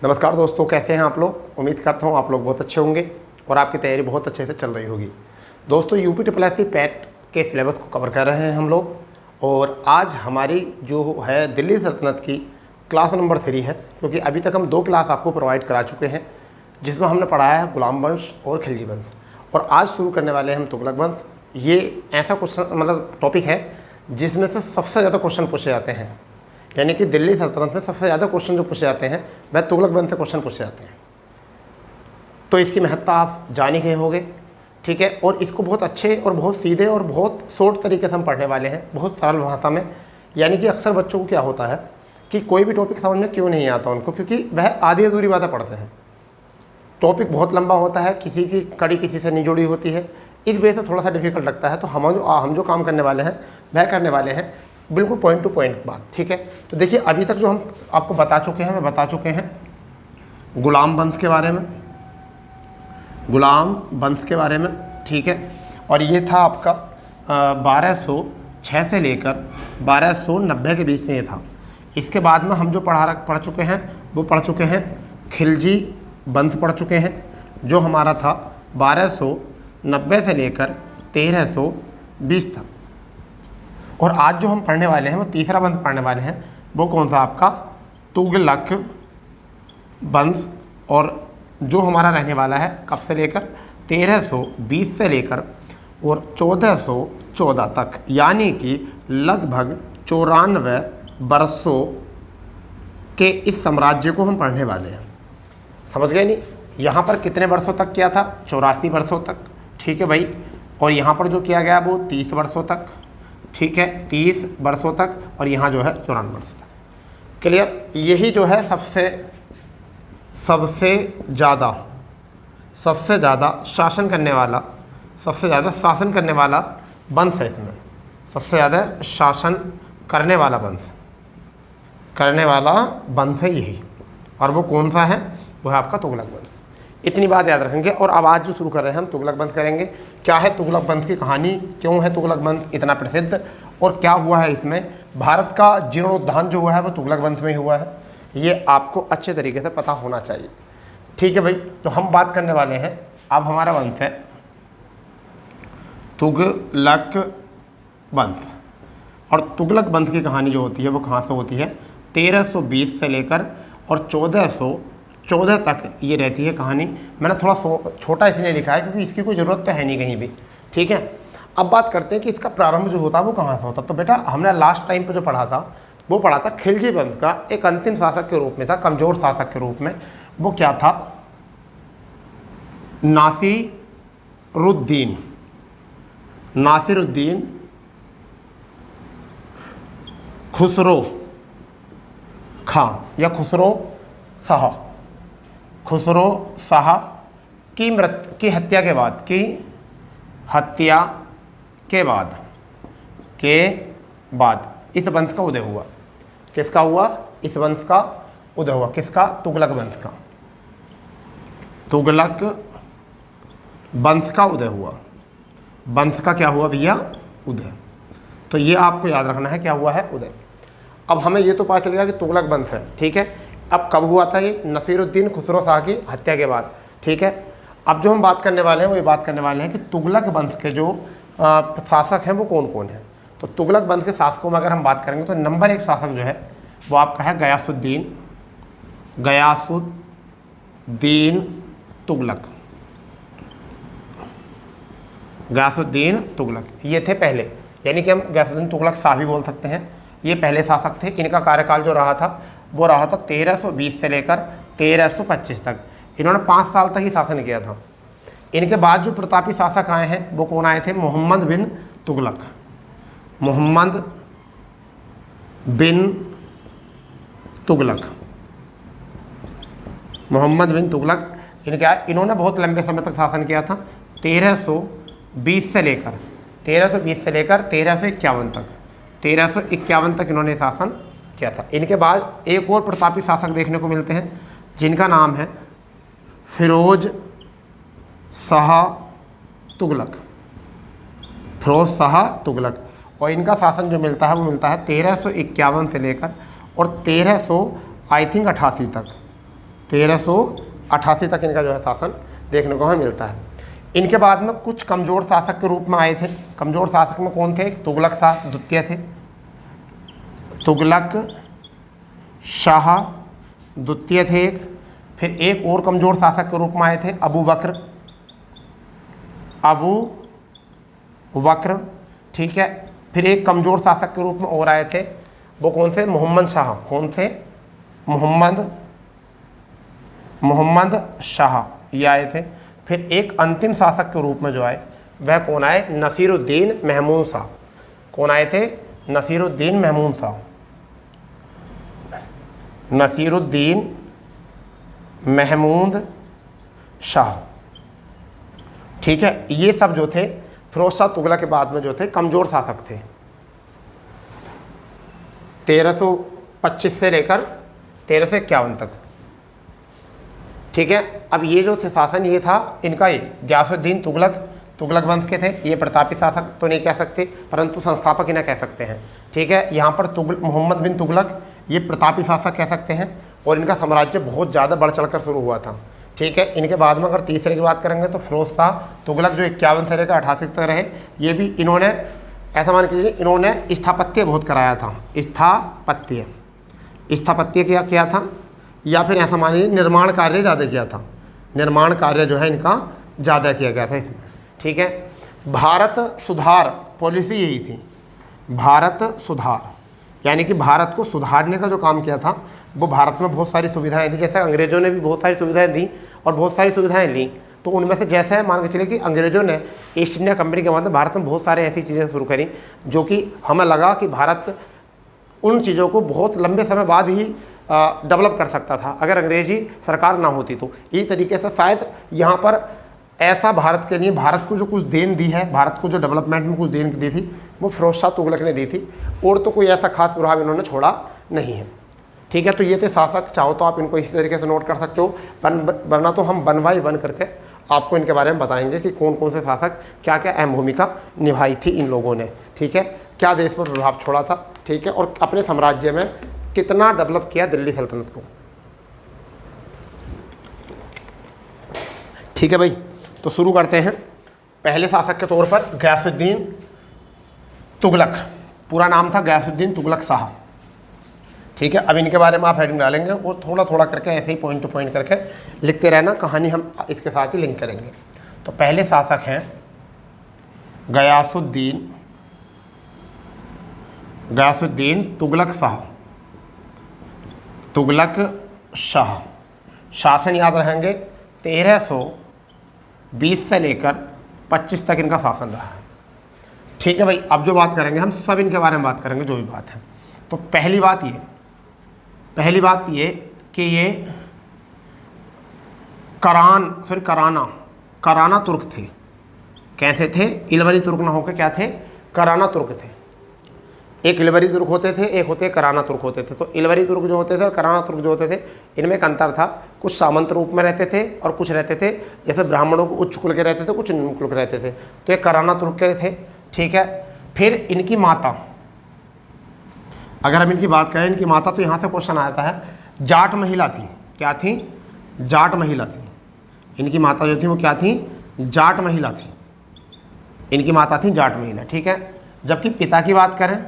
नमस्कार दोस्तों, कैसे हैं आप लोग। उम्मीद करता हूं आप लोग बहुत अच्छे होंगे और आपकी तैयारी बहुत अच्छे से चल रही होगी। दोस्तों UPSSC पैट के सिलेबस को कवर कर रहे हैं हम लोग और आज हमारी जो है दिल्ली सल्तनत की क्लास नंबर 3 है, क्योंकि अभी तक हम 2 क्लास आपको प्रोवाइड करा चुके हैं जिसमें हमने पढ़ाया है गुलाम वंश और खिलजी वंश और आज शुरू करने वाले हैं हम तुगलक वंश। ये ऐसा क्वेश्चन मतलब टॉपिक है जिसमें से सबसे ज़्यादा क्वेश्चन पूछे जाते हैं, यानी कि दिल्ली सल्तनत में सबसे ज़्यादा क्वेश्चन जो पूछे जाते हैं वह तुगलक वंश से क्वेश्चन पूछे जाते हैं। तो इसकी महत्ता आप जान ही गए होंगे, ठीक है। और इसको बहुत अच्छे और बहुत सीधे और बहुत शॉर्ट तरीके से हम पढ़ने वाले हैं, बहुत सरल भाषा में। यानी कि अक्सर बच्चों को क्या होता है कि कोई भी टॉपिक समझ में क्यों नहीं आता उनको, क्योंकि वह आधी अधूरी बातें पढ़ते हैं। टॉपिक बहुत लंबा होता है, किसी की कड़ी किसी से नहीं जुड़ी होती है, इस वजह से थोड़ा सा डिफिकल्ट लगता है। तो हम जो काम करने वाले हैं वह करने वाले हैं बिल्कुल पॉइंट टू पॉइंट बात, ठीक है। तो देखिए, अभी तक जो हम आपको बता चुके हैं, मैं बता चुके हैं गुलाम वंश के बारे में, गुलाम वंश के बारे में, ठीक है। और ये था आपका 1206 से लेकर 1290 के बीच में ये था। इसके बाद में हम जो पढ़ चुके हैं वो पढ़ चुके हैं खिलजी वंश पढ़ चुके हैं, जो हमारा था 1290 से लेकर 1320 तक। और आज जो हम पढ़ने वाले हैं वो तीसरा वंश पढ़ने वाले हैं। वो कौन सा आपका तुगलक वंश, और जो हमारा रहने वाला है कब से लेकर 1320 से लेकर और 1414 तक, यानी कि लगभग 94 वर्षों के इस साम्राज्य को हम पढ़ने वाले हैं। समझ गए नहीं? यहाँ पर कितने वर्षों तक किया था? 84 वर्षों तक, ठीक है भाई। और यहाँ पर जो किया गया वो 30 वर्षों तक, ठीक है, 30 वर्षों तक। और यहाँ जो है 94 वर्षों तक। क्लियर? यही जो है सबसे ज़्यादा शासन करने वाला वंश है इसमें। सबसे ज़्यादा शासन करने वाला वंश है यही। और वो कौन सा है? वो है आपका तुगलक वंश। इतनी बात याद रखेंगे। और अब आज जो शुरू कर रहे हैं हम तुगलक वंश करेंगे। क्या है तुगलक वंश की कहानी, क्यों है तुगलक वंश इतना प्रसिद्ध और क्या हुआ है इसमें, भारत का जीर्णोद्धार जो हुआ है वो तुगलक वंश में ही हुआ है, ये आपको अच्छे तरीके से पता होना चाहिए, ठीक है भाई। तो हम बात करने वाले हैं, अब हमारा वंश है तुगलक वंश। और तुगलक वंश की कहानी जो होती है वो कहाँ से होती है? 1320 से लेकर और 1414 तक ये रहती है कहानी। मैंने थोड़ा छोटा इसलिए लिखा है क्योंकि इसकी कोई ज़रूरत तो है नहीं कहीं भी, ठीक है। अब बात करते हैं कि इसका प्रारंभ जो होता है वो कहाँ से होता। तो बेटा, हमने लास्ट टाइम पे जो पढ़ा था वो पढ़ा था खिलजी वंश का एक अंतिम शासक के रूप में था, कमज़ोर शासक के रूप में। वो क्या था? नासिरुद्दीन खुसरो खां या खुसरो शाह की हत्या के बाद इस वंश का उदय हुआ। किसका हुआ? इस वंश का उदय हुआ। किसका? तुगलक वंश का। तुगलक वंश का उदय हुआ। वंश का क्या हुआ भैया? उदय। तो ये आपको याद रखना है, क्या हुआ है? उदय। अब हमें ये तो पता चल गया कि तुगलक वंश है, ठीक है। अब कब हुआ था ये? नसीरुद्दीन खुसरो शाह की हत्या के बाद, ठीक है। अब जो हम बात करने वाले हैं वो ये बात करने वाले हैं कि तुगलक वंश के जो शासक हैं वो कौन कौन है। तो तुगलक वंश के शासकों में अगर हम बात करेंगे तो नंबर 1 शासक जो है वो आपका है गयासुद्दीन तुगलक। ये थे पहले, यानी कि हम गयासुद्दीन तुगलक शाह भी बोल सकते हैं। ये पहले शासक थे। इनका कार्यकाल जो रहा था वो रहा था 1320 से लेकर 1325 तक। इन्होंने 5 साल तक ही शासन किया था। इनके बाद जो प्रतापी शासक आए हैं वो कौन आए थे? मोहम्मद बिन तुगलक। इन्होंने बहुत लंबे समय तक शासन किया था, 1320 से लेकर 1351 तक। 1351 तक इन्होंने शासन किया था। इनके बाद एक और प्रतापी शासक देखने को मिलते हैं जिनका नाम है फिरोज शाह तुगलक। और इनका शासन जो मिलता है वो मिलता है 1351 से लेकर और 1388 तक। 1388 तक इनका जो है शासन देखने को हमें मिलता है। इनके बाद में कुछ कमज़ोर शासक के रूप में आए थे। कमज़ोर शासक में कौन थे? तुगलक शाह द्वितीय थे, तुगलक शाह द्वितीय थे एक। फिर एक और कमज़ोर शासक के रूप में आए थे अबू बकर, ठीक है। फिर एक कमज़ोर शासक के रूप में और आए थे, वो कौन थे? मोहम्मद शाह। कौन थे? मोहम्मद शाह, ये आए थे। फिर एक अंतिम शासक के रूप में जो आए वह कौन आए? नसीरुद्दीन महमूद शाह। कौन आए थे? नसीरुद्दीन महमूद शाह। नसीरुद्दीन महमूद शाह, ठीक है। ये सब जो थे फिरोज शाह तुगलक के बाद में जो थे कमज़ोर शासक थे। 1325 से लेकर 1351 तक, ठीक है। अब ये जो थे शासन, ये था इनका, ये गियासुद्दीन तुगलक वंश के थे। ये प्रतापी शासक तो नहीं कह सकते, परंतु संस्थापक इन्हें कह सकते हैं, ठीक है। यहाँ पर मोहम्मद बिन तुगलक ये प्रतापी शासक कह सकते हैं, और इनका साम्राज्य बहुत ज़्यादा बढ़ चढ़कर शुरू हुआ था, ठीक है। इनके बाद में अगर तीसरे की बात करेंगे तो फिरोज शाह तुगलक जो 51 से लेकर 88 तक रहे। ये भी इन्होंने, ऐसा मान लीजिए, इन्होंने स्थापत्य बहुत कराया था। स्थापत्य किया था, या फिर ऐसा मान लीजिए निर्माण कार्य ज़्यादा किया था। निर्माण कार्य जो है इनका ज़्यादा किया गया था इसमें, ठीक है। भारत सुधार पॉलिसी यही थी, भारत सुधार, यानी कि भारत को सुधारने का जो काम किया था वो भारत में बहुत सारी सुविधाएं थी। जैसे अंग्रेज़ों ने भी बहुत सारी सुविधाएं दी और बहुत सारी सुविधाएं ली, तो उनमें से जैसे मान के चलिए कि अंग्रेज़ों ने ईस्ट इंडिया कंपनी के बाद भारत में बहुत सारे ऐसी चीज़ें शुरू करी जो कि हमें लगा कि भारत उन चीज़ों को बहुत लंबे समय बाद ही डेवलप कर सकता था अगर अंग्रेजी सरकार ना होती। तो इसी तरीके से शायद यहाँ पर ऐसा भारत के लिए, भारत को जो कुछ देन दी है, भारत को जो डेवलपमेंट में कुछ देन दी थी, वो फिरोज शाह तुगलक ने दी थी, और तो कोई ऐसा खास प्रभाव इन्होंने छोड़ा नहीं है, ठीक है। तो ये थे शासक। चाहो तो आप इनको इसी तरीके से नोट कर सकते हो, वरना तो हम वन बाई वन करके आपको इनके बारे में बताएंगे कि कौन कौन से शासक क्या क्या अहम भूमिका निभाई थी इन लोगों ने, ठीक है। क्या देश पर प्रभाव छोड़ा था, ठीक है, और अपने साम्राज्य में कितना डेवलप किया दिल्ली सल्तनत को, ठीक है भाई। तो शुरू करते हैं। पहले शासक के तौर पर गियासुद्दीन तुगलक, पूरा नाम था गियासुद्दीन तुगलक शाह, ठीक है। अब इनके बारे में आप हेडिंग डालेंगे और थोड़ा थोड़ा करके ऐसे ही पॉइंट टू पॉइंट करके लिखते रहना, कहानी हम इसके साथ ही लिंक करेंगे। तो पहले शासक हैं गियासुद्दीन तुगलक शाह। शासन याद रहेंगे 1320 से लेकर 25 तक इनका शासन रहा है, ठीक है भाई। अब जो बात करेंगे हम सब इनके बारे में बात करेंगे जो भी बात है। तो पहली बात ये कि ये कराना तुर्क थे। कैसे थे? इलवरी तुर्क ना होकर क्या थे? कराना तुर्क थे। एक इलवरी तुर्क होते थे, एक होते कराना तुर्क होते थे। तो इलवरी तुर्क जो होते थे और कराना तुर्क जो होते थे, इनमें एक अंतर था। कुछ सामंत रूप में रहते थे और कुछ रहते थे जैसे ब्राह्मणों को उच्च कुल के रहते थे, कुछ निम्न कुल के रहते थे। तो ये कराना तुर्क के थे, ठीक है। फिर इनकी माता, अगर हम इनकी बात करें, इनकी माता, तो यहाँ से क्वेश्चन आता है, जाट महिला थी। क्या थी? जाट महिला थी। इनकी माता जो थी वो क्या थी? जाट महिला थी। इनकी माता थी जाट महिला, ठीक है। जबकि पिता की बात करें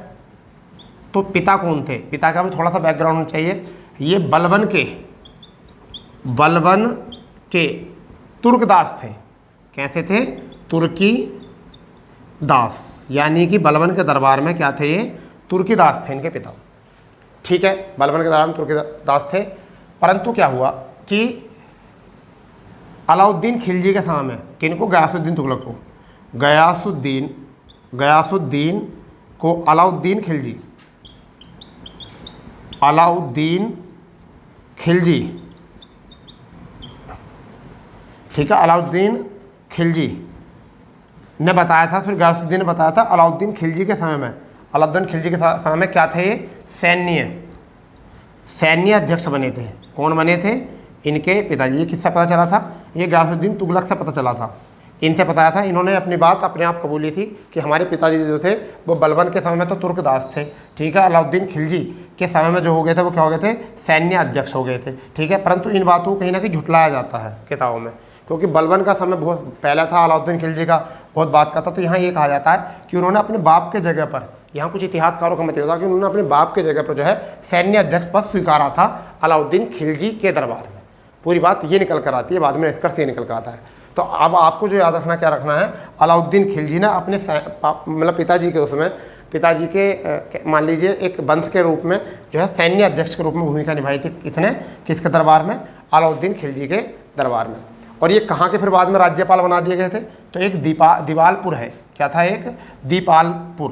तो पिता कौन थे? पिता का भी थोड़ा सा बैकग्राउंड होना चाहिए। ये बलबन के तुर्कदास थे। कैसे थे? तुर्की दास, यानी कि बलबन के दरबार में क्या थे? ये तुर्की दास थे इनके पिता, ठीक है। बलबन के दरबार में तुर्की दास थे। परंतु क्या हुआ कि अलाउद्दीन खिलजी के समय में, किनको? गियासुद्दीन तुगलक को, गियासुद्दीन को अलाउद्दीन खिलजी, ठीक है। अलाउद्दीन खिलजी ने बताया था, फिर गियासुद्दीन ने बताया था अलाउद्दीन खिलजी के समय में, अलाउद्दीन खिलजी के समय में क्या थे? सैन्य अध्यक्ष बने थे। कौन बने थे? इनके पिताजी। ये किससे पता चला था? ये गियासुद्दीन तुगलक से पता चला था। इनसे बताया था, इन्होंने अपनी बात अपने आप कबूली थी कि हमारे पिताजी जो थे वो बलबन के समय में तो तुर्कदास थे, ठीक है। अलाउद्दीन खिलजी के समय में जो हो गए थे वो क्या हो गए थे, सैन्य अध्यक्ष हो गए थे। ठीक है, परंतु इन बातों को कहीं ना कहीं झुटलाया जाता है किताबों में, क्योंकि बलबन का समय बहुत पहला था, अलाउद्दीन खिलजी का बहुत बात का था। तो यहाँ ये कहा जाता है कि उन्होंने अपने बाप के जगह पर, यहाँ कुछ इतिहासकारों का मत होता कि उन्होंने अपने बाप के जगह पर जो है सैन्य अध्यक्ष पद स्वीकारा था अलाउद्दीन खिलजी के दरबार में। पूरी बात ये निकल कर आती है, बाद में निष्कर्ष ये निकल कर आता है। तो अब आपको जो याद रखना क्या रखना है, अलाउद्दीन खिलजी ने अपने मतलब पिताजी के उसमें, पिताजी के मान लीजिए एक वंश के रूप में जो है सैन्य अध्यक्ष के रूप में भूमिका निभाई थी। किसने, किसके दरबार में, अलाउद्दीन खिलजी के दरबार में। और ये कहाँ के फिर बाद में राज्यपाल बना दिए गए थे, तो एक दीपालपुर है, क्या था, एक दीपालपुर।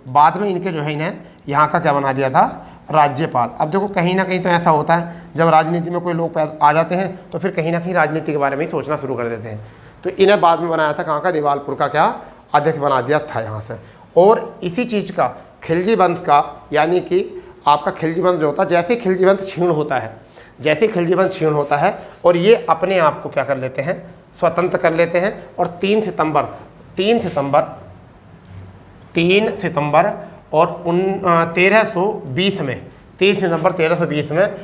बाद में इनके जो है इन्हें यहाँ का क्या बना दिया था, राज्यपाल। अब देखो कहीं ना कहीं तो ऐसा होता है जब राजनीति में कोई लोग आ जाते हैं तो फिर कहीं ना कहीं राजनीति के बारे में ही सोचना शुरू कर देते हैं। तो इन्हें बाद में बनाया था कहाँ का, दीपालपुर का क्या अध्यक्ष बना दिया था यहाँ से। और इसी चीज़ का खिलजी वंश का, यानी कि आपका खिलजी वंश जो होता है, जैसे खिलजी वंश क्षीण होता है, जैसे खिलजी वंश क्षीण होता है और ये अपने आप को क्या कर लेते हैं, स्वतंत्र कर लेते हैं। और 3 सितंबर और 1320 में, 3 सितंबर 1320 में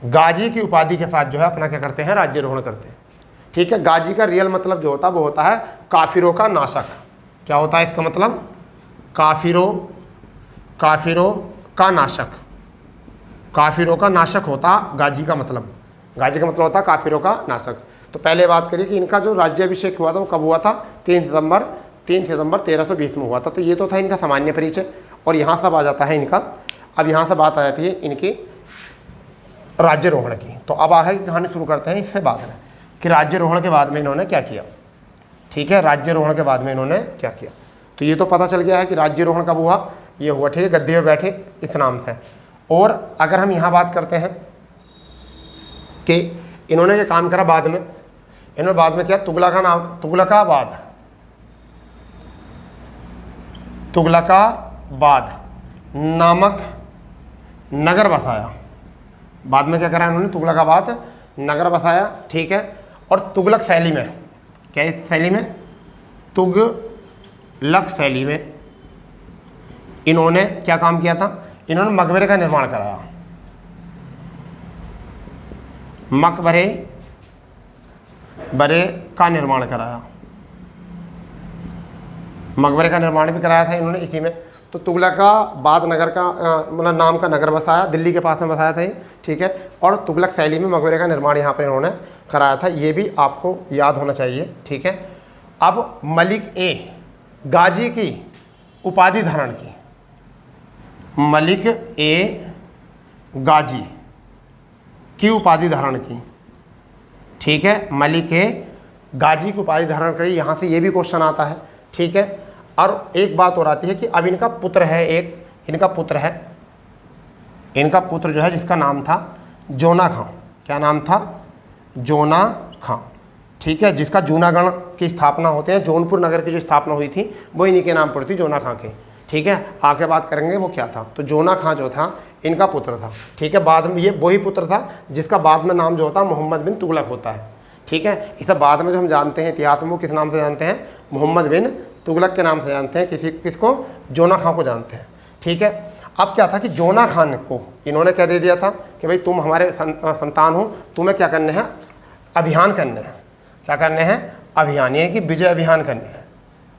गाजी की उपाधि के साथ जो है अपना क्या करते हैं, राज्यारोहण करते हैं। ठीक है, गाजी का रियल मतलब जो होता है वो होता है काफिरों का नाशक। क्या होता है इसका मतलब, काफिरों का नाशक। काफिरों का नाशक होता गाजी का मतलब, गाजी का मतलब होता काफिरों का नाशक। तो पहले बात करिए कि इनका जो राज्याभिषेक हुआ था वो कब हुआ था, 3 सितंबर 1320 में हुआ था। तो ये तो था इनका सामान्य परिचय। और यहाँ सब आ जाता है इनका, अब यहाँ से बात आ जाती है इनकी राज्यारोहण की। तो अब आगे की कहानी शुरू करते हैं इससे बाद में कि राज्यारोहण के बाद में इन्होंने क्या किया। ठीक है, राज्यारोहण के बाद में इन्होंने क्या किया, तो ये तो पता चल गया है कि राज्यारोहण कब हुआ, ये हुआ, ठीक है, गद्दी में बैठे इस नाम से। और अगर हम यहाँ बात करते हैं कि इन्होंने ये काम करा बाद में, इन्होंने बाद में किया, तुगलकाबाद नामक नगर बसाया। बाद में क्या करा इन्होंने, तुगलकाबाद नगर बसाया। ठीक है, और तुगलक शैली में, क्या शैली में, तुगलक शैली में इन्होंने क्या काम किया था, इन्होंने मकबरे का निर्माण कराया। मकबरे का निर्माण कराया, मकबरे का निर्माण भी कराया था इन्होंने इसी में। तो तुगलकाबाद नगर का मतलब नाम का नगर बसाया, दिल्ली के पास में बसाया था ये। ठीक है, और तुगलक शैली में मकबरे का निर्माण यहाँ पर इन्होंने कराया था, ये भी आपको याद होना चाहिए। ठीक है, अब मलिक ए गाजी की उपाधि धारण की, मलिक ए गाजी की उपाधि धारण की। ठीक है, मलिक ए गाजी की उपाधि धारण करी, यहाँ से ये भी क्वेश्चन आता है। ठीक है, और एक बात और आती है कि अब इनका पुत्र है, एक इनका पुत्र है, इनका पुत्र जो है जिसका नाम था जोना खां। क्या नाम था, जोना खां। ठीक है, जिसका जूनागढ़ की स्थापना होते हैं, जौनपुर नगर की जो स्थापना हुई थी वो इन्हीं के नाम पर थी, जोना खां के। ठीक है, आगे बात करेंगे वो क्या था। तो जोना खां जो था इनका पुत्र था। ठीक है, बाद में ये वही पुत्र था जिसका बाद में नाम जो होता है मोहम्मद बिन तुगलक होता है। ठीक है, इसे बाद में जो हम जानते हैं इतिहास में वो किस नाम से जानते हैं, मोहम्मद बिन तुगलक के नाम से जानते हैं, किसको, जोना खां को जानते हैं। ठीक है, अब क्या था कि जोना खान को इन्होंने क्या दे दिया था कि भाई तुम हमारे संतान हो, तुम्हें क्या करने हैं, अभियान करने हैं। क्या करने हैं, अभियान, यानी कि विजय अभियान करने हैं,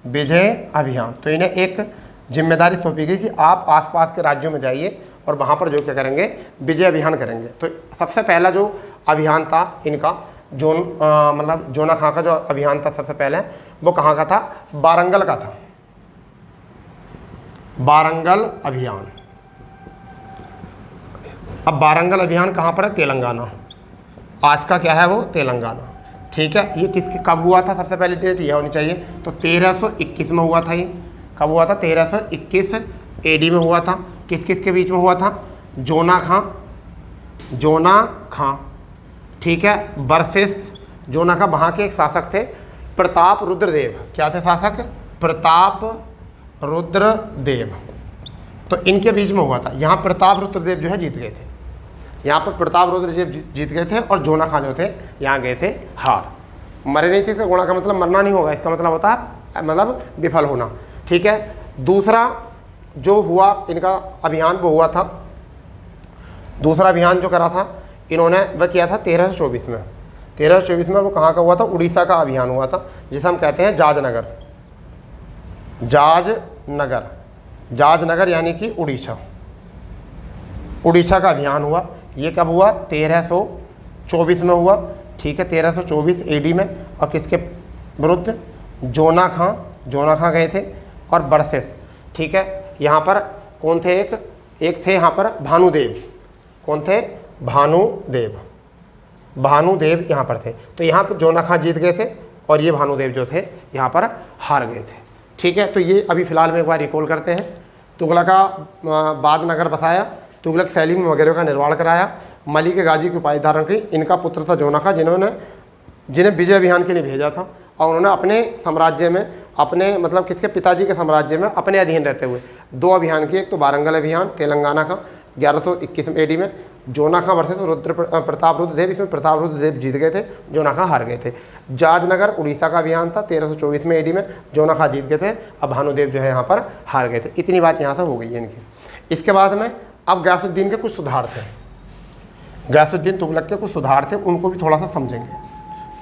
विजय अभियान। तो इन्हें एक जिम्मेदारी सौंपी गई कि आप आसपास के राज्यों में जाइए और वहाँ पर जो क्या करेंगे, विजय अभियान करेंगे। तो सबसे पहला जो अभियान था इनका, मतलब जोना खां का जो अभियान था सबसे पहले, वो कहाँ का था, वारंगल का था, वारंगल अभियान। अब वारंगल अभियान कहाँ पर है, तेलंगाना। आज का क्या है वो, तेलंगाना। ठीक है, ये किसके कब हुआ था, सबसे पहली डेट ये होनी चाहिए। तो 1321 में हुआ था। ये कब हुआ था, 1321 AD में हुआ था। किस किस के बीच में हुआ था, जोना खां। ठीक है, वर्सेस जोना खां, वहाँ के एक शासक थे प्रताप रुद्रदेव। क्या थे शासक, प्रताप रुद्रदेव। तो इनके बीच में हुआ था। यहाँ प्रताप रुद्रदेव जो है जीत गए थे, यहाँ पर प्रताप रुद्रदेव जीत गए थे और जोना खां जो थे यहाँ गए थे हार, मरे नहीं थे। इसका गुणा का मतलब मरना नहीं होगा, इसका मतलब होता है मतलब विफल होना। ठीक है, दूसरा जो हुआ इनका अभियान वो हुआ था, दूसरा अभियान जो करा था इन्होंने वह किया था 1324 में। 1324 में वो कहाँ का हुआ था? उड़ीसा का अभियान हुआ था, जिसे हम कहते हैं जाजनगर। जाजनगर, जाजनगर यानी कि उड़ीसा, उड़ीसा का अभियान हुआ। ये कब हुआ? 1324 में हुआ, ठीक है, 1324 एडी में। और किसके विरुद्ध? जोना खां गए थे और बरसेस, ठीक है। यहाँ पर कौन थे? एक थे यहाँ पर भानुदेव। कौन थे? भानुदेव यहाँ पर थे। तो यहाँ पर जोना खां जीत गए थे और ये भानुदेव जो थे यहाँ पर हार गए थे, ठीक है। तो ये अभी फ़िलहाल में एक बार रिकॉल करते हैं। तुगलका बाद नगर बसाया, तुगलक शैली में वगैरह का निर्माण कराया, मलिक गाजी की उपाधि धारण की। इनका पुत्र था जोना खां, जिन्हें विजय अभियान के लिए भेजा था और उन्होंने अपने साम्राज्य में, अपने मतलब किसके? पिताजी के साम्राज्य में अपने अधीन रहते हुए 2 अभियान किए। एक तो वारंगल अभियान तेलंगाना का 1121 एडी में, जोना खां वर्सेस प्रताप रुद्रदेव। इसमें प्रताप रुद्रदेव जीत गए थे, जोना खां हार गए थे। जाजनगर उड़ीसा का अभियान था 1324 में एडी में, जोना खां जीत गए थे, अब भानुदेव जो है यहाँ पर हार गए थे। इतनी बात यहाँ से हो गई है इनकी। इसके बाद में अब गयासुद्दीन के कुछ सुधार थे, गयासुद्दीन तुगलक के कुछ सुधार थे, उनको भी थोड़ा सा समझेंगे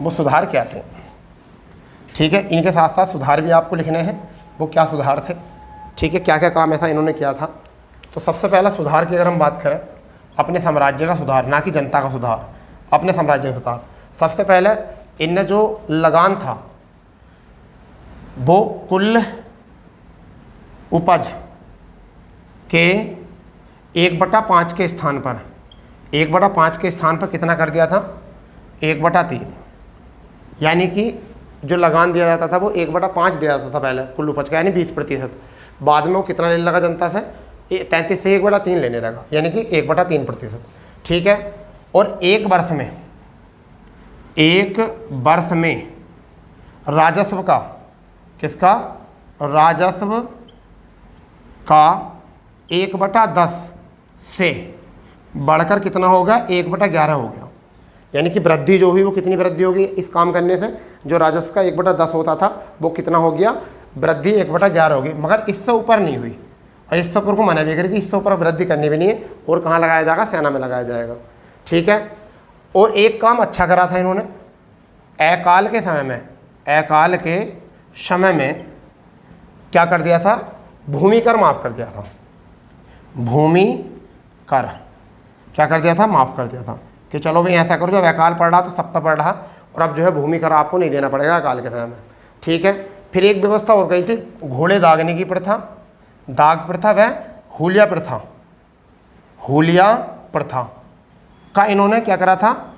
वो सुधार क्या थे, ठीक है। इनके साथ साथ सुधार भी आपको लिखने हैं, वो क्या सुधार थे, ठीक है, क्या क्या काम ऐसा इन्होंने किया था। तो सबसे पहला सुधार की अगर हम बात करें, अपने साम्राज्य का सुधार, ना कि जनता का सुधार, अपने साम्राज्य का सुधार। सबसे पहले इनने जो लगान था वो कुल उपज के 1/5 के स्थान पर, 1/5 के स्थान पर कितना कर दिया था? 1/3, यानी कि जो लगान दिया जाता था वो 1/5 दिया जाता था पहले कुल उपज का, यानी 20%। बाद में वो कितना लेने लगा जनता से? 33 से 1/3 लेने लगा, यानी कि 1/3%, ठीक है। और एक वर्ष में राजस्व का, किसका? राजस्व का 1/10 से बढ़कर कितना होगा? 1/11 हो गया। यानी कि वृद्धि जो हुई वो कितनी वृद्धि होगी इस काम करने से? जो राजस्व का 1/10 होता था वो कितना हो गया? वृद्धि 1/11 होगी। मगर इससे ऊपर नहीं हुई, और इससे ऊपर को मना भी करेगी, इससे ऊपर वृद्धि करनी भी नहीं है। और कहाँ लगाया जाएगा? सेना में लगाया जाएगा, ठीक है। और एक काम अच्छा करा था इन्होंने, अकाल के समय में क्या कर दिया था? भूमि कर माफ़ कर दिया था। भूमि कर क्या कर दिया था? माफ़ कर दिया था कि चलो भाई ऐसा करो, जब अकाल पड़ रहा तो सब पर पड़ रहा, और अब जो है भूमि कर आपको नहीं देना पड़ेगा अकाल के समय में, ठीक है। फिर एक व्यवस्था और कही थी, घोड़े दागने की प्रथा, दाग प्रथा व हुलिया प्रथा का इन्होंने क्या करा था?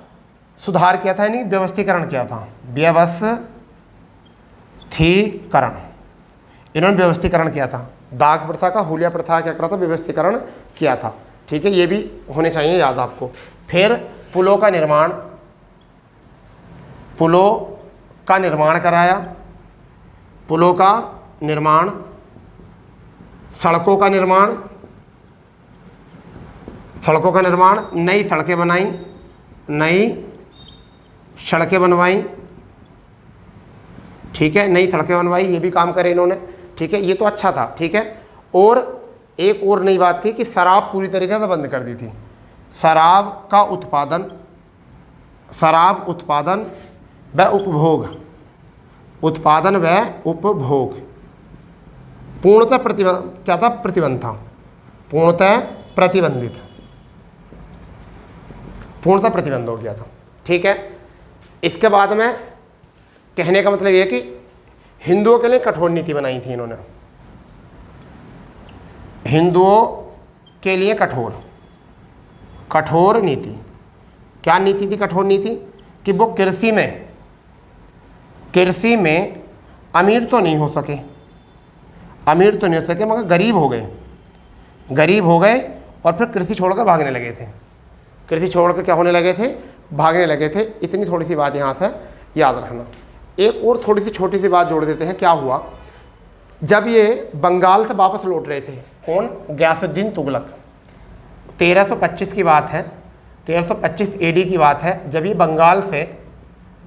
सुधार किया था, यानी व्यवस्थीकरण किया था। व्यवस्थीकरण, इन्होंने व्यवस्थीकरण किया था। दाग प्रथा का, हुलिया प्रथा क्या करा था? व्यवस्थीकरण किया था, ठीक है। ये भी होने चाहिए याद आपको। फिर पुलों का निर्माण कराया, पुलों का निर्माण, सड़कों का निर्माण, नई सड़कें बनवाई, ठीक है, नई सड़कें बनवाई, ये भी काम करे इन्होंने, ठीक है। ये तो अच्छा था, ठीक है। और एक और नई बात थी कि शराब पूरी तरीके से बंद कर दी थी। शराब उत्पादन व उपभोग पूर्णतः प्रतिबंध था, पूर्णतः प्रतिबंध हो गया था, ठीक है। इसके बाद में कहने का मतलब ये है कि हिंदुओं के लिए कठोर नीति बनाई थी इन्होंने, हिंदुओं के लिए कठोर नीति। क्या नीति थी कठोर नीति? कि वो कृषि में अमीर तो नहीं हो सके मगर गरीब हो गए और फिर कृषि छोड़कर भागने लगे थे। कृषि छोड़कर क्या होने लगे थे? भागने लगे थे। इतनी थोड़ी सी बात यहाँ से याद रखना। एक और थोड़ी सी छोटी सी बात जोड़ देते हैं। क्या हुआ जब ये बंगाल से वापस लौट रहे थे? कौन? गयासुद्दीन तुगलक। 1325 की बात है, 1325 एडी की बात है, जब ये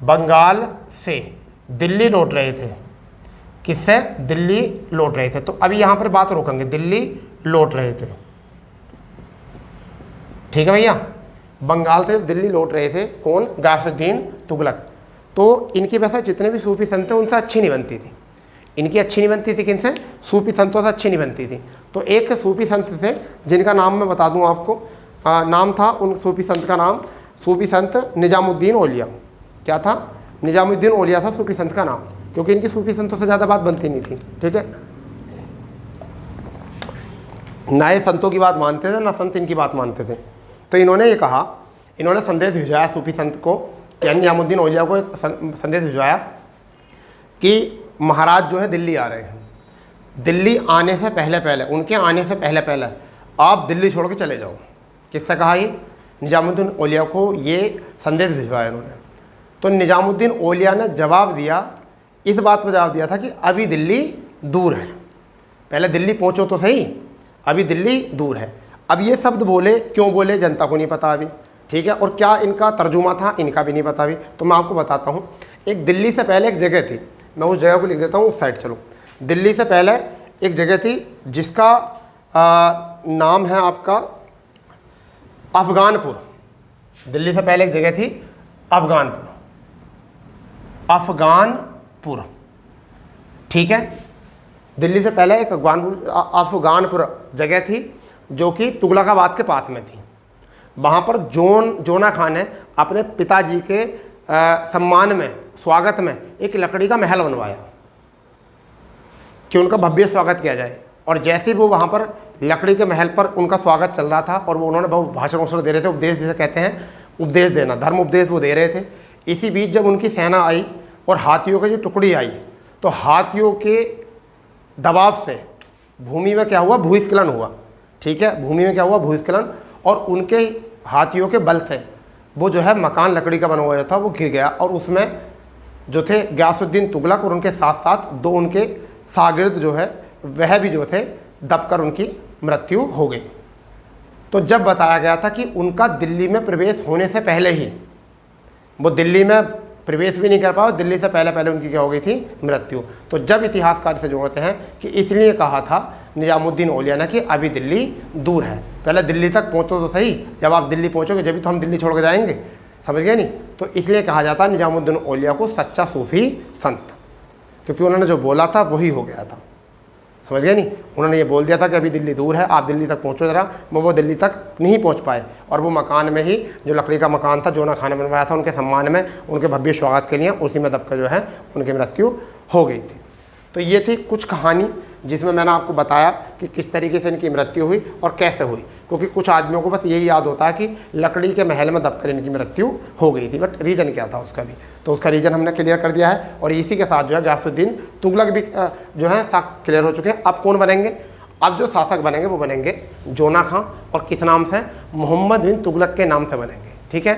बंगाल से दिल्ली लौट रहे थे। किससे? दिल्ली लौट रहे थे। तो अभी यहाँ पर बात रोकेंगे, दिल्ली लौट रहे थे। ठीक है भैया, बंगाल से दिल्ली लौट रहे थे कौन? गयासुद्दीन तुगलक। तो इनकी वैसे जितने भी सूफी संत थे उनसे अच्छी नहीं बनती थी, इनकी अच्छी नहीं बनती थी। किनसे? सूफी संतों से अच्छी नहीं बनती थी। तो एक सूफी संत थे जिनका नाम मैं बता दूं आपको, नाम था उन सूफी संत का नाम, सूफी संत निजामुद्दीन औलिया। क्या था? निजामुद्दीन औलिया था सूफी संत का नाम, क्योंकि इनकी सूफी संतों से ज़्यादा बात बनती नहीं थी। ठीक है, ना ये संतों की बात मानते थे ना संत इनकी बात मानते थे। तो इन्होंने ये कहा, इन्होंने संदेश भिजवाया सूफी संत को, यानी निजामुद्दीन औलिया को एक संदेश भिजवाया कि महाराज जो है दिल्ली आ रहे हैं, दिल्ली आने से पहले पहले, उनके आने से पहले पहले आप दिल्ली छोड़ के चले जाओ। किससे कहा ये? निजामुद्दीन औलिया को ये संदेश भिजवाया इन्होंने। तो निजामुद्दीन औलिया ने जवाब दिया, इस बात पर जवाब दिया था कि अभी दिल्ली दूर है, पहले दिल्ली पहुंचो तो सही, अभी दिल्ली दूर है। अब ये शब्द बोले, क्यों बोले जनता को नहीं पता अभी। ठीक है, और क्या इनका तर्जुमा था इनका भी नहीं पता अभी। तो मैं आपको बताता हूँ, एक दिल्ली से पहले एक जगह थी, मैं उस जगह को लिख देता हूँ उस साइड। चलो, दिल्ली से पहले एक जगह थी जिसका नाम है आपका अफगानपुर। दिल्ली से पहले एक जगह थी अफगानपुर, अफगानपुर। ठीक है, दिल्ली से पहले एक अफगानपुर जगह थी जो कि तुगलकाबाद के पास में थी। वहाँ पर जोना खान ने अपने पिताजी के सम्मान में, स्वागत में एक लकड़ी का महल बनवाया कि उनका भव्य स्वागत किया जाए। और जैसे वो वहाँ पर लकड़ी के महल पर उनका स्वागत चल रहा था और वो उन्होंने बहुत भाषण दे रहे थे, उपदेश जिसे कहते हैं, उपदेश देना, धर्म उपदेश वो दे रहे थे। इसी बीच जब उनकी सेना आई और हाथियों की जो टुकड़ी आई, तो हाथियों के दबाव से भूमि में क्या हुआ? भूस्खलन हुआ। ठीक है, भूमि में क्या हुआ? भूस्खलन। और उनके हाथियों के बल से वो जो है मकान लकड़ी का बना हुआ था वो गिर गया, और उसमें जो थे गयासुद्दीन तुगलक और उनके साथ साथ दो उनके शागिर्द जो है वह भी जो थे दबकर उनकी मृत्यु हो गई। तो जब बताया गया था कि उनका दिल्ली में प्रवेश होने से पहले ही, वो दिल्ली में प्रवेश भी नहीं कर पाए, दिल्ली से पहले पहले उनकी क्या हो गई थी? मृत्यु। तो जब इतिहासकार से जोड़ते हैं कि इसलिए कहा था निजामुद्दीन औलिया ने कि अभी दिल्ली दूर है, पहले दिल्ली तक पहुँचो तो सही, जब आप दिल्ली पहुँचोगे जब तो हम दिल्ली छोड़ के जाएंगे, समझ गए नहीं? तो इसलिए कहा जाता है निजामुद्दीन औलिया को सच्चा सूफी संत, क्योंकि उन्होंने जो बोला था वही हो गया था। समझ गए नहीं? उन्होंने ये बोल दिया था कि अभी दिल्ली दूर है, आप दिल्ली तक पहुँचो ज़रा, वो दिल्ली तक नहीं पहुँच पाए। और वो मकान में ही, जो लकड़ी का मकान था, जोना खान ने बनवाया था उनके सम्मान में, उनके भव्य स्वागत के लिए, उसी में दबकर जो है उनकी मृत्यु हो गई थी। तो ये थी कुछ कहानी जिसमें मैंने आपको बताया कि किस तरीके से इनकी मृत्यु हुई और कैसे हुई, क्योंकि कुछ आदमियों को बस यही याद होता है कि लकड़ी के महल में दबकर इनकी मृत्यु हो गई थी, बट रीज़न क्या था उसका भी, तो उसका रीज़न हमने क्लियर कर दिया है। और इसी के साथ जो है गयासुद्दीन तुगलक भी जो है क्लियर हो चुके हैं। अब कौन बनेंगे? अब जो शासक बनेंगे वो बनेंगे जोना खां, और किस नाम से? मोहम्मद बिन तुगलक के नाम से बनेंगे। ठीक है,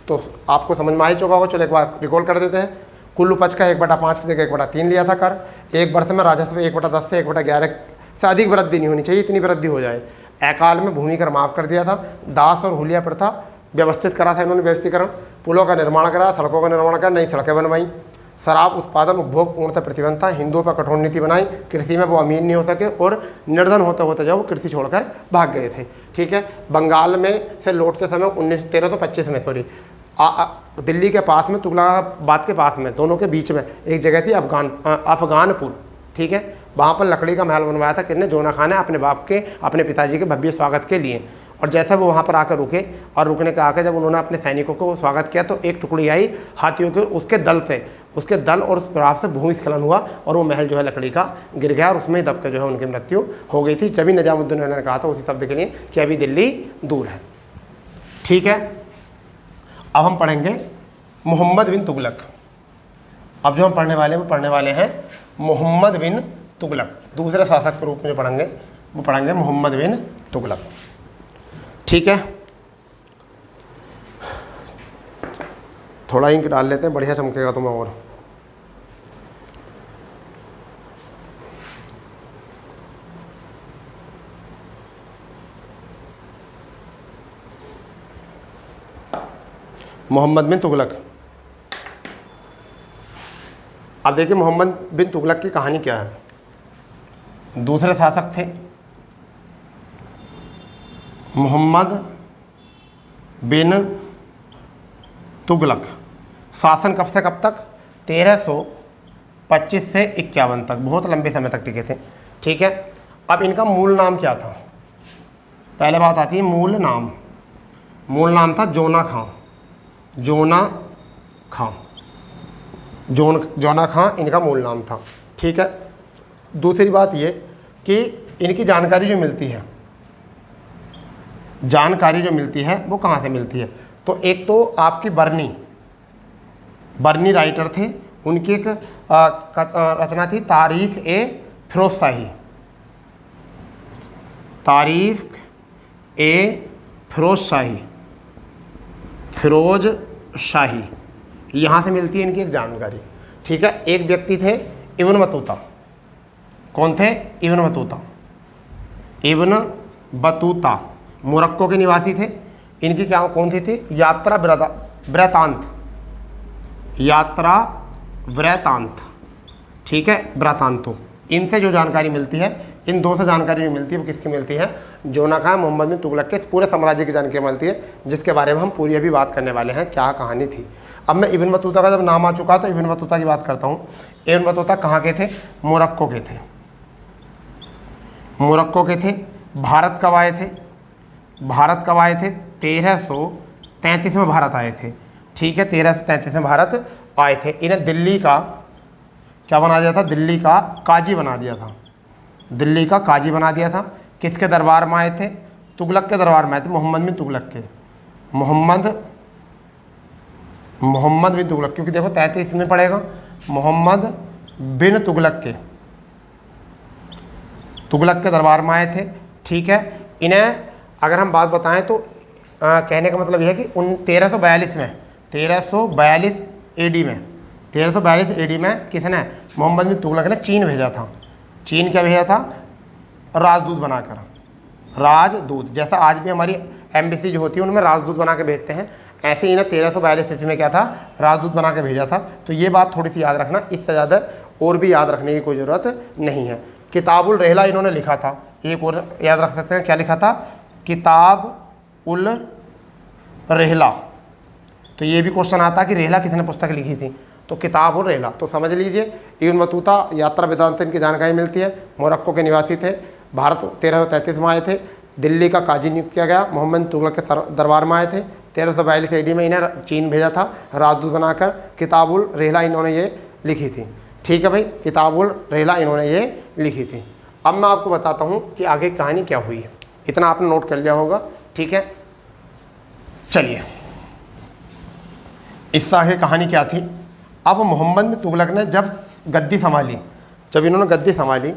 तो आपको समझ में आ ही चुका होगा। चलो एक बार रिकॉल कर देते हैं। कुल उपज का 1/5 की जगह 1/3 लिया था कर। एक वर्ष में राजस्व 1/10 से 1/11 से अधिक वृद्धि नहीं होनी चाहिए, इतनी वृद्धि हो जाए। अकाल में भूमि कर माफ कर दिया था। दास और हुलिया प्रथा व्यवस्थित करा था इन्होंने, व्यवस्थीकरण। पुलों का निर्माण करा, सड़कों का निर्माण करा, नई सड़कें बनवाई। शराब उत्पादन उपभोग पूर्णतः प्रतिबंध था। हिंदुओं पर कठोर नीति बनाई। कृषि में वो अमीर नहीं हो सके और निर्धन होते होते जब वो कृषि छोड़कर भाग गए थे। ठीक है, बंगाल में से लौटते समय 1325 में दिल्ली के पास में, तुगलकाबाद के पास में, दोनों के बीच में एक जगह थी अफगानपुर। ठीक है, वहाँ पर लकड़ी का महल बनवाया था किसने? जोना खान ने, अपने बाप के, अपने पिताजी के भव्य स्वागत के लिए। और जैसे वो वहाँ पर आकर रुके, और रुकने के आकर जब उन्होंने अपने सैनिकों को स्वागत किया तो एक टुकड़ी आई हाथियों के, उसके दल और उस प्रभाव से भूस्खलन हुआ और वो महल जो है लकड़ी का गिर गया, और उसमें दबकर जो है उनकी मृत्यु हो गई थी। जब निजामुद्दीन ने कहा था उसी शब्द के लिए कि अभी दिल्ली दूर है। ठीक है, अब हम पढ़ेंगे मोहम्मद बिन तुगलक। अब जो हम पढ़ने वाले हैं मोहम्मद बिन तुगलक। दूसरे शासक के रूप में जो पढ़ेंगे मोहम्मद बिन तुगलक। ठीक है, थोड़ा इंक डाल लेते हैं, बढ़िया चमकेगा तुम्हें। और मोहम्मद बिन तुगलक। अब देखिए मोहम्मद बिन तुगलक की कहानी क्या है। दूसरे शासक थे, मोहम्मद बिन तुगलक। शासन कब से कब तक? 1325 से 51 तक, बहुत लंबे समय तक टिके थे। ठीक है, अब इनका मूल नाम क्या था? पहले बात आती है मूल नाम। मूल नाम था जोना खां। जोना खां, जोना खां इनका मूल नाम था। ठीक है, दूसरी बात ये कि इनकी जानकारी जो मिलती है, जानकारी जो मिलती है वो कहाँ से मिलती है? तो एक तो आपकी बर्नी राइटर थे, उनकी एक रचना थी तारीख ए फिरोज शाही। तारीख ए फिरोज शाही, यहाँ से मिलती है इनकी एक जानकारी। ठीक है, एक व्यक्ति थे इब्न बतूता। कौन थे? Ibn Battuta. Ibn Battuta Morocco के निवासी थे। इनकी क्या कौन सी थी? यात्रा वृतांत। यात्रा वृतांत, ठीक है, वृतांतो। इनसे जो जानकारी मिलती है, इन दो से जानकारी जो मिलती है वो किसकी मिलती है? जोना खां मोहम्मद बिन तुगलक के पूरे साम्राज्य की जानकारी मिलती है, जिसके बारे में हम पूरी अभी बात करने वाले हैं, क्या कहानी थी। अब मैं इब्न बतूता का जब नाम आ चुका तो इब्न बतूता की बात करता हूँ। इब्न बतूता कहाँ के थे? मोरक्को के थे। मोरक्को के थे। भारत कब आए थे? भारत कब आए थे? 1333 में भारत आए थे। ठीक है, 1333 में भारत आए थे। इन्हें दिल्ली का क्या बना दिया था? दिल्ली का काजी बना दिया था। दिल्ली का काजी बना दिया था। किसके दरबार में आए थे? तुगलक के दरबार में आए थे, मोहम्मद बिन तुगलक के। मोहम्मद बिन तुगलक, क्योंकि देखो 33 में पड़ेगा, मोहम्मद बिन तुगलक के दरबार में आए थे। ठीक है, इन्हें अगर हम बात बताएं तो कहने का मतलब यह है कि 1342 में 1342 एडी में किसने? मोहम्मद बिन तुगलक ने चीन भेजा था। चीन क्या भेजा था? राजदूत बनाकर। राजदूत, जैसा आज भी हमारी एम्बेसी जो होती है उनमें राजदूत बना के भेजते हैं, ऐसे इन्हें 1342 ईस्वी में क्या था? राजदूत बना के भेजा था। तो ये बात थोड़ी सी याद रखना, इससे ज़्यादा और भी याद रखने की कोई ज़रूरत नहीं है। किताबुल रहला इन्होंने लिखा था। एक और याद रख सकते हैं, क्या लिखा था? किताब-उल रहला। तो ये भी क्वेश्चन आता है कि रहला किसने पुस्तक लिखी थी? तो किताब-उल रहला। तो समझ लीजिए, इब्न बतूता यात्रा वेदांत इनकी जानकारी मिलती है। मोरक्को के निवासी थे, भारत 1333 में आए थे, दिल्ली का काजी नियुक्त किया गया, मोहम्मद तुगलक के दरबार में आए थे। 1342 एडी में इन्हें चीन भेजा था राजदूत बनाकर। किताबुल रहला इन्होंने ये लिखी थी। ठीक है भाई, किताबुल रहला इन्होंने ये लिखी थी। अब मैं आपको बताता हूँ कि आगे कहानी क्या हुई है। इतना आपने नोट कर लिया होगा। ठीक है, चलिए, इससे आगे कहानी क्या थी? अब मोहम्मद बिन तुगलक ने जब गद्दी संभाली, जब इन्होंने गद्दी संभाली,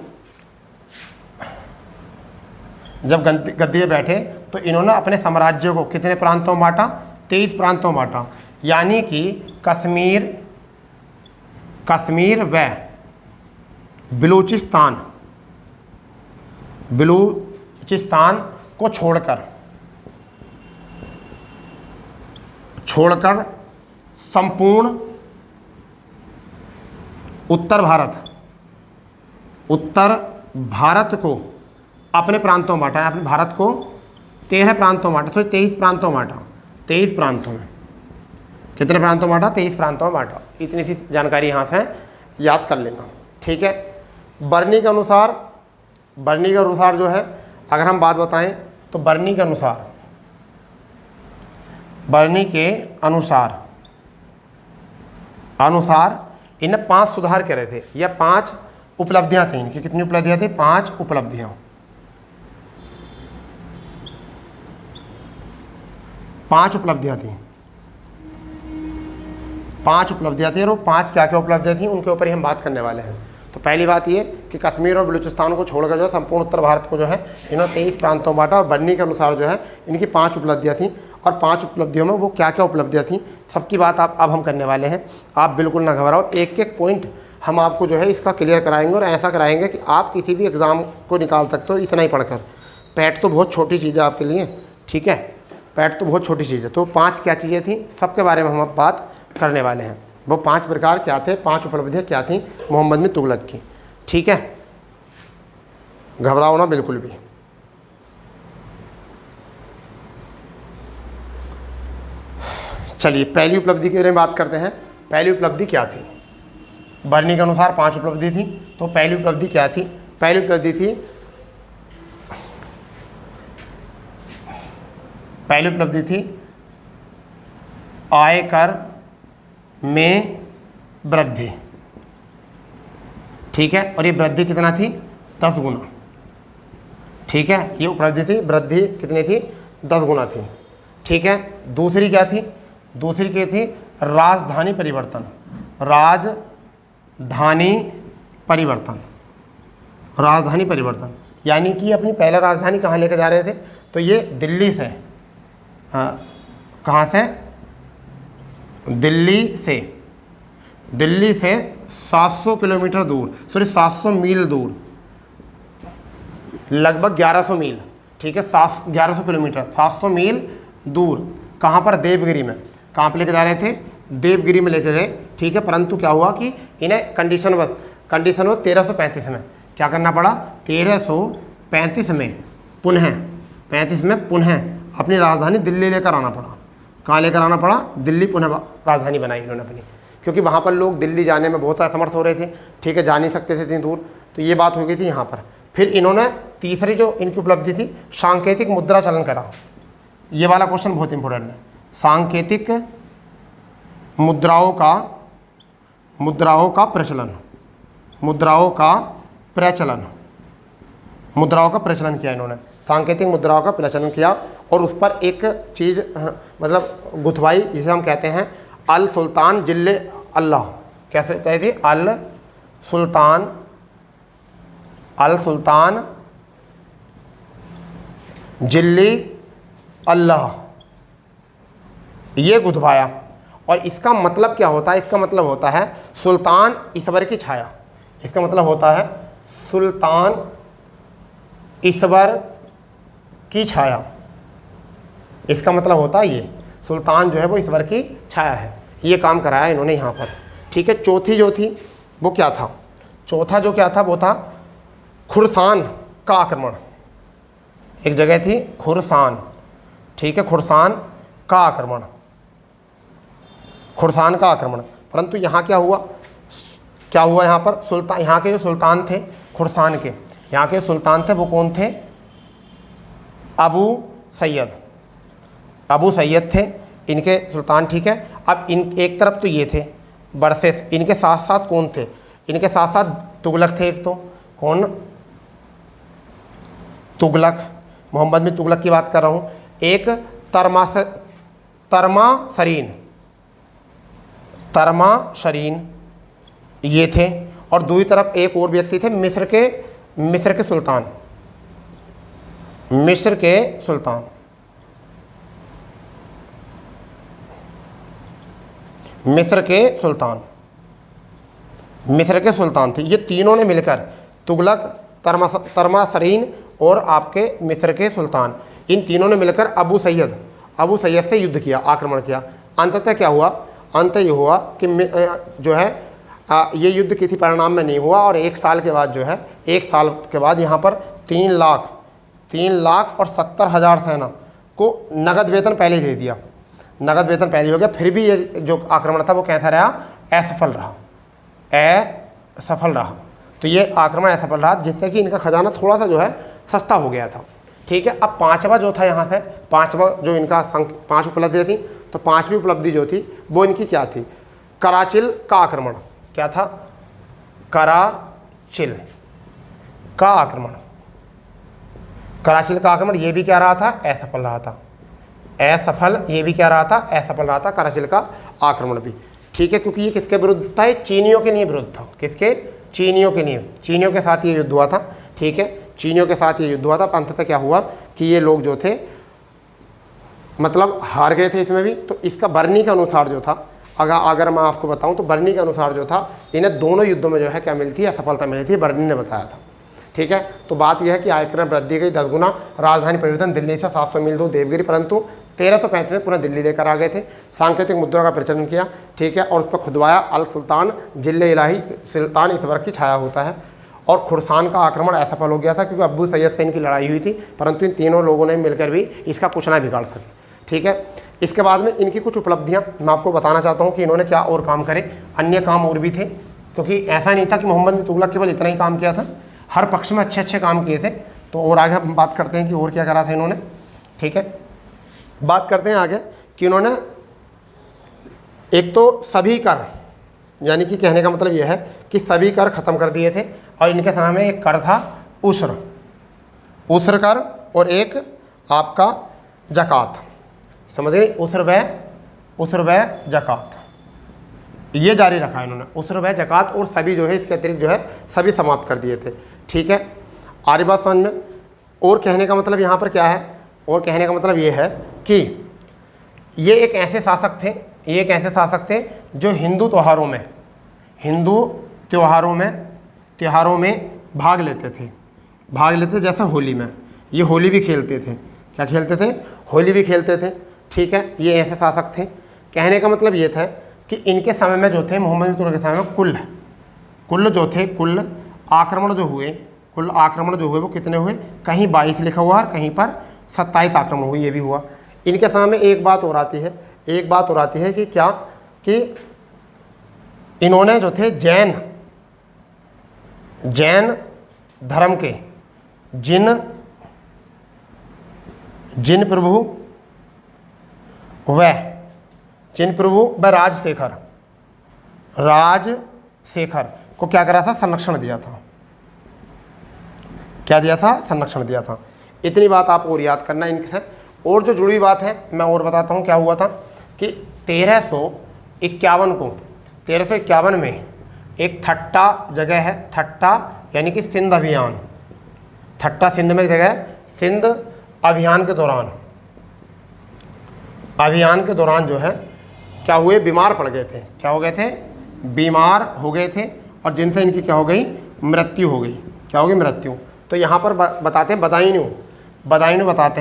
जब गद्दी पे बैठे तो इन्होंने अपने साम्राज्य को कितने प्रांतों में बांटा? 23 प्रांतों में बांटा। यानी कि कश्मीर व बलूचिस्तान को छोड़कर संपूर्ण उत्तर भारत को अपने प्रांतों में बांटा। अपने भारत को 13 प्रांतों में बांटा, तो 23 प्रांतों में बांटा। 23 प्रांतों में, कितने प्रांतों में बांटा? 23 प्रांतों में बांटा। इतनी सी जानकारी यहाँ से याद कर लेना। ठीक है, बर्नी के अनुसार जो है, अगर हम बात बताएं तो बर्नी के अनुसार इन्हें 5 सुधार करे थे, या 5 उपलब्धियां थी इनकी। कितनी उपलब्धियां थी? 5 उपलब्धियां। 5 उपलब्धियां थी। 5 उपलब्धियां थी, और वो 5 क्या क्या उपलब्धियां थी उनके ऊपर ही हम बात करने वाले हैं। तो पहली बात ये कि कश्मीर और बलूचिस्तान को छोड़कर जो है संपूर्ण उत्तर भारत को जो है इन्होंने 23 प्रांतों में बांटा, और बर्नी के अनुसार जो है इनकी 5 उपलब्धियां थी। और 5 उपलब्धियों में वो क्या क्या उपलब्धियां थी, सबकी बात अब हम करने वाले हैं। आप बिल्कुल ना घबराओ, एक एक पॉइंट हम आपको जो है इसका क्लियर कराएंगे, और ऐसा कराएंगे कि आप किसी भी एग्ज़ाम को निकाल सकते हो इतना ही पढ़कर। पैट तो बहुत छोटी चीज़ है आपके लिए। ठीक है, पैट तो बहुत छोटी चीज़ है। तो 5 क्या चीज़ें थी, सबके बारे में हम अब बात करने वाले हैं। वो 5 प्रकार क्या थे, 5 उपलब्धियाँ क्या थी मोहम्मद बिन तुगलक की। ठीक है, घबराओ ना बिल्कुल भी। चलिए पहली उपलब्धि के बारे में बात करते हैं। पहली उपलब्धि क्या थी? बर्नी के अनुसार 5 उपलब्धि थी। तो पहली उपलब्धि क्या थी? पहली उपलब्धि थी आयकर में वृद्धि। ठीक है, और ये वृद्धि कितना थी? 10 गुना। ठीक है, ये उपलब्धि थी, वृद्धि कितनी थी? 10 गुना थी। ठीक है, दूसरी क्या थी? दूसरी क्या थी? राजधानी परिवर्तन। राजधानी परिवर्तन, राजधानी परिवर्तन, यानी कि अपनी पहला राजधानी कहाँ लेकर जा रहे थे? तो ये दिल्ली से, कहाँ से? दिल्ली से 700 किलोमीटर दूर, सॉरी 700 मील दूर, लगभग 1100 मील। ठीक है, 1100 किलोमीटर, 700 मील दूर, कहाँ पर? देवगिरी में। कहाँ पर लेकर जा रहे थे? देवगिरी में लेकर गए। ठीक है, परंतु क्या हुआ कि इन्हें कंडीशनवश 1335 में क्या करना पड़ा? 1335 में पुनः अपनी राजधानी दिल्ली लेकर आना पड़ा। कहाँ लेकर आना पड़ा? दिल्ली पुनः राजधानी बनाई इन्होंने अपनी, क्योंकि वहाँ पर लोग दिल्ली जाने में बहुत असमर्थ हो रहे थे। ठीक है, जा नहीं सकते थे इतनी दूर, तो ये बात हो गई थी यहाँ पर। फिर इन्होंने तीसरी जो इनकी उपलब्धि थी, सांकेतिक मुद्रा चलन करा। ये वाला क्वेश्चन बहुत इंपॉर्टेंट है। सांकेतिक मुद्राओं का प्रचलन किया इन्होंने। सांकेतिक मुद्राओं का प्रचलन किया और उस पर एक चीज़ मतलब गुथवाई, जिसे हम कहते हैं अल सुल्तान जिले अल्लाह। कैसे कहती थी? अल सुल्तान जिल्ली अल्लाह, ये गुथवाया। और इसका मतलब क्या होता है? इसका मतलब होता है सुल्तान ईश्वर की छाया। इसका मतलब होता है सुल्तान ईश्वर की छाया। इसका मतलब होता है ये सुल्तान जो है वो ईश्वर की छाया है। ये काम कराया इन्होंने यहाँ पर। ठीक है, चौथी जो थी वो क्या था? चौथा जो क्या था वो था खुरसान का आक्रमण। एक जगह थी खुरसान। ठीक है, खुरसान का आक्रमण। परंतु यहाँ क्या हुआ यहाँ पर? सुल्तान, यहाँ के जो सुल्तान थे खुरसान के, यहाँ के सुल्तान थे वो कौन थे? अबू सैयद थे इनके सुल्तान। ठीक है, अब एक तरफ तो ये थे वर्सेस, इनके साथ साथ कौन थे? इनके साथ साथ तुगलक थे। एक तो कौन? तुगलक, मोहम्मद बिन तुगलक की बात कर रहा हूँ। एक तर्माशरीन ये थे, और दूसरी तरफ एक और व्यक्ति थे मिस्र के सुल्तान। मिस्र के सुल्तान थे। ये तीनों ने मिलकर, तुगलक, तर्माशरीन और आपके मिस्र के सुल्तान, इन तीनों ने मिलकर अबू सैयद से युद्ध किया, आक्रमण किया। अंततः क्या हुआ? अंत ये हुआ कि जो है ये युद्ध किसी परिणाम में नहीं हुआ, और एक साल के बाद यहाँ पर 3 लाख और 70,000 सेना को नगद वेतन पहले दे दिया। नगद वेतन पहले हो गया। फिर भी ये जो आक्रमण था वो कैसा रहा? असफल रहा। तो ये आक्रमण असफल रहा, जिससे कि इनका खजाना थोड़ा सा जो है सस्ता हो गया था। ठीक है, अब पांचवा जो था यहाँ से, पांचवा जो इनका 5 उपलब्धियाँ थी, तो 5वीं उपलब्धि जो थी वो इनकी क्या थी? कराचिल का आक्रमण। क्या था? कराचिल का आक्रमण। ये भी क्या रहा था? असफल रहा था। ये भी क्या रहा था? असफल रहा था, कराचिल का आक्रमण भी। ठीक है, क्योंकि ये किसके विरुद्ध था? ये चीनियों के लिए विरुद्ध था। किसके? चीनियों के साथ ये युद्ध हुआ था। ठीक है, चीनियों के साथ ये युद्ध हुआ था। अंततः क्या हुआ कि ये लोग जो थे मतलब हार गए थे इसमें भी। तो इसका बर्नी के अनुसार जो था, अगर मैं आपको बताऊं तो बर्नी के अनुसार जो था, इन्हें दोनों युद्धों में जो है क्या मिलती है? असफलता मिली थी, बर्नी ने बताया था। ठीक है, तो बात यह है कि आयकर में वृद्धि गई 10 गुना, राजधानी परिवर्तन दिल्ली से 700 मील दूर देवगिरी, परंतु 1335 में पुनः दिल्ली लेकर आ गए थे। सांकेतिक मुद्रा का प्रचलन किया। ठीक है, और उस पर खुदवाया अल सुल्तान जिले इलाही, सुल्तान ईश्वर की छाया होता है। और खुरसान का आक्रमण असफल हो गया था, क्योंकि अबू सैयद से इनकी लड़ाई हुई थी, परंतु इन तीनों लोगों ने मिलकर भी इसका कुछ ना बिगाड़ सके। ठीक है, इसके बाद में इनकी कुछ उपलब्धियां मैं आपको बताना चाहता हूं कि इन्होंने क्या और काम करे। अन्य काम और भी थे, क्योंकि ऐसा नहीं था कि मोहम्मद बिन तुगलक केवल इतना ही काम किया था, हर पक्ष में अच्छे अच्छे काम किए थे। तो और आगे हम बात करते हैं कि और क्या करा था इन्होंने। ठीक है, बात करते हैं आगे कि इन्होंने एक तो सभी कर, यानी कि कहने का मतलब यह है कि सभी कर ख़त्म कर दिए थे। और इनके समय में एक कर था उस्र कर, और एक आपका ज़कात, समझ गए, उस्र व ज़कात, ये जारी रखा इन्होंने। उस्र व ज़कात और सभी जो है इसके अतिरिक्त जो है सभी समाप्त कर दिए थे। ठीक है, आरी बात समझ में। और कहने का मतलब यहाँ पर क्या है, और कहने का मतलब ये है कि ये एक ऐसे शासक थे जो हिंदू त्योहारों में भाग लेते थे, जैसे होली में। ये होली भी खेलते थे, क्या खेलते थे, होली भी खेलते थे। ठीक है, ये ऐसे शासक थे। कहने का मतलब ये था कि इनके समय में जो थे, मोहम्मद बिन तुगलक के समय में कुल आक्रमण जो हुए वो कितने हुए, कहीं 22 लिखा हुआ और कहीं पर 27 आक्रमण हुए, ये भी हुआ। इनके समय में एक बात और आती है कि क्या, कि इन्होंने जो थे जैन धर्म के जिन प्रभु व राजशेखर को क्या करा था, संरक्षण दिया था। क्या दिया था, संरक्षण दिया था। इतनी बात आप और याद करना इनके साथ। और जो जुड़ी बात है मैं और बताता हूँ क्या हुआ था कि 1351 में एक थट्टा जगह है, थट्टा यानी कि सिंध अभियान, थट्टा सिंध में जगह है। सिंध अभियान के दौरान जो है क्या हुए, बीमार पड़ गए थे। क्या हो गए थे, बीमार हो गए थे, और जिनसे इनकी क्या हो गई, मृत्यु हो गई। क्या होगी, मृत्यु। तो यहाँ पर बताते हैं बदायूं बताते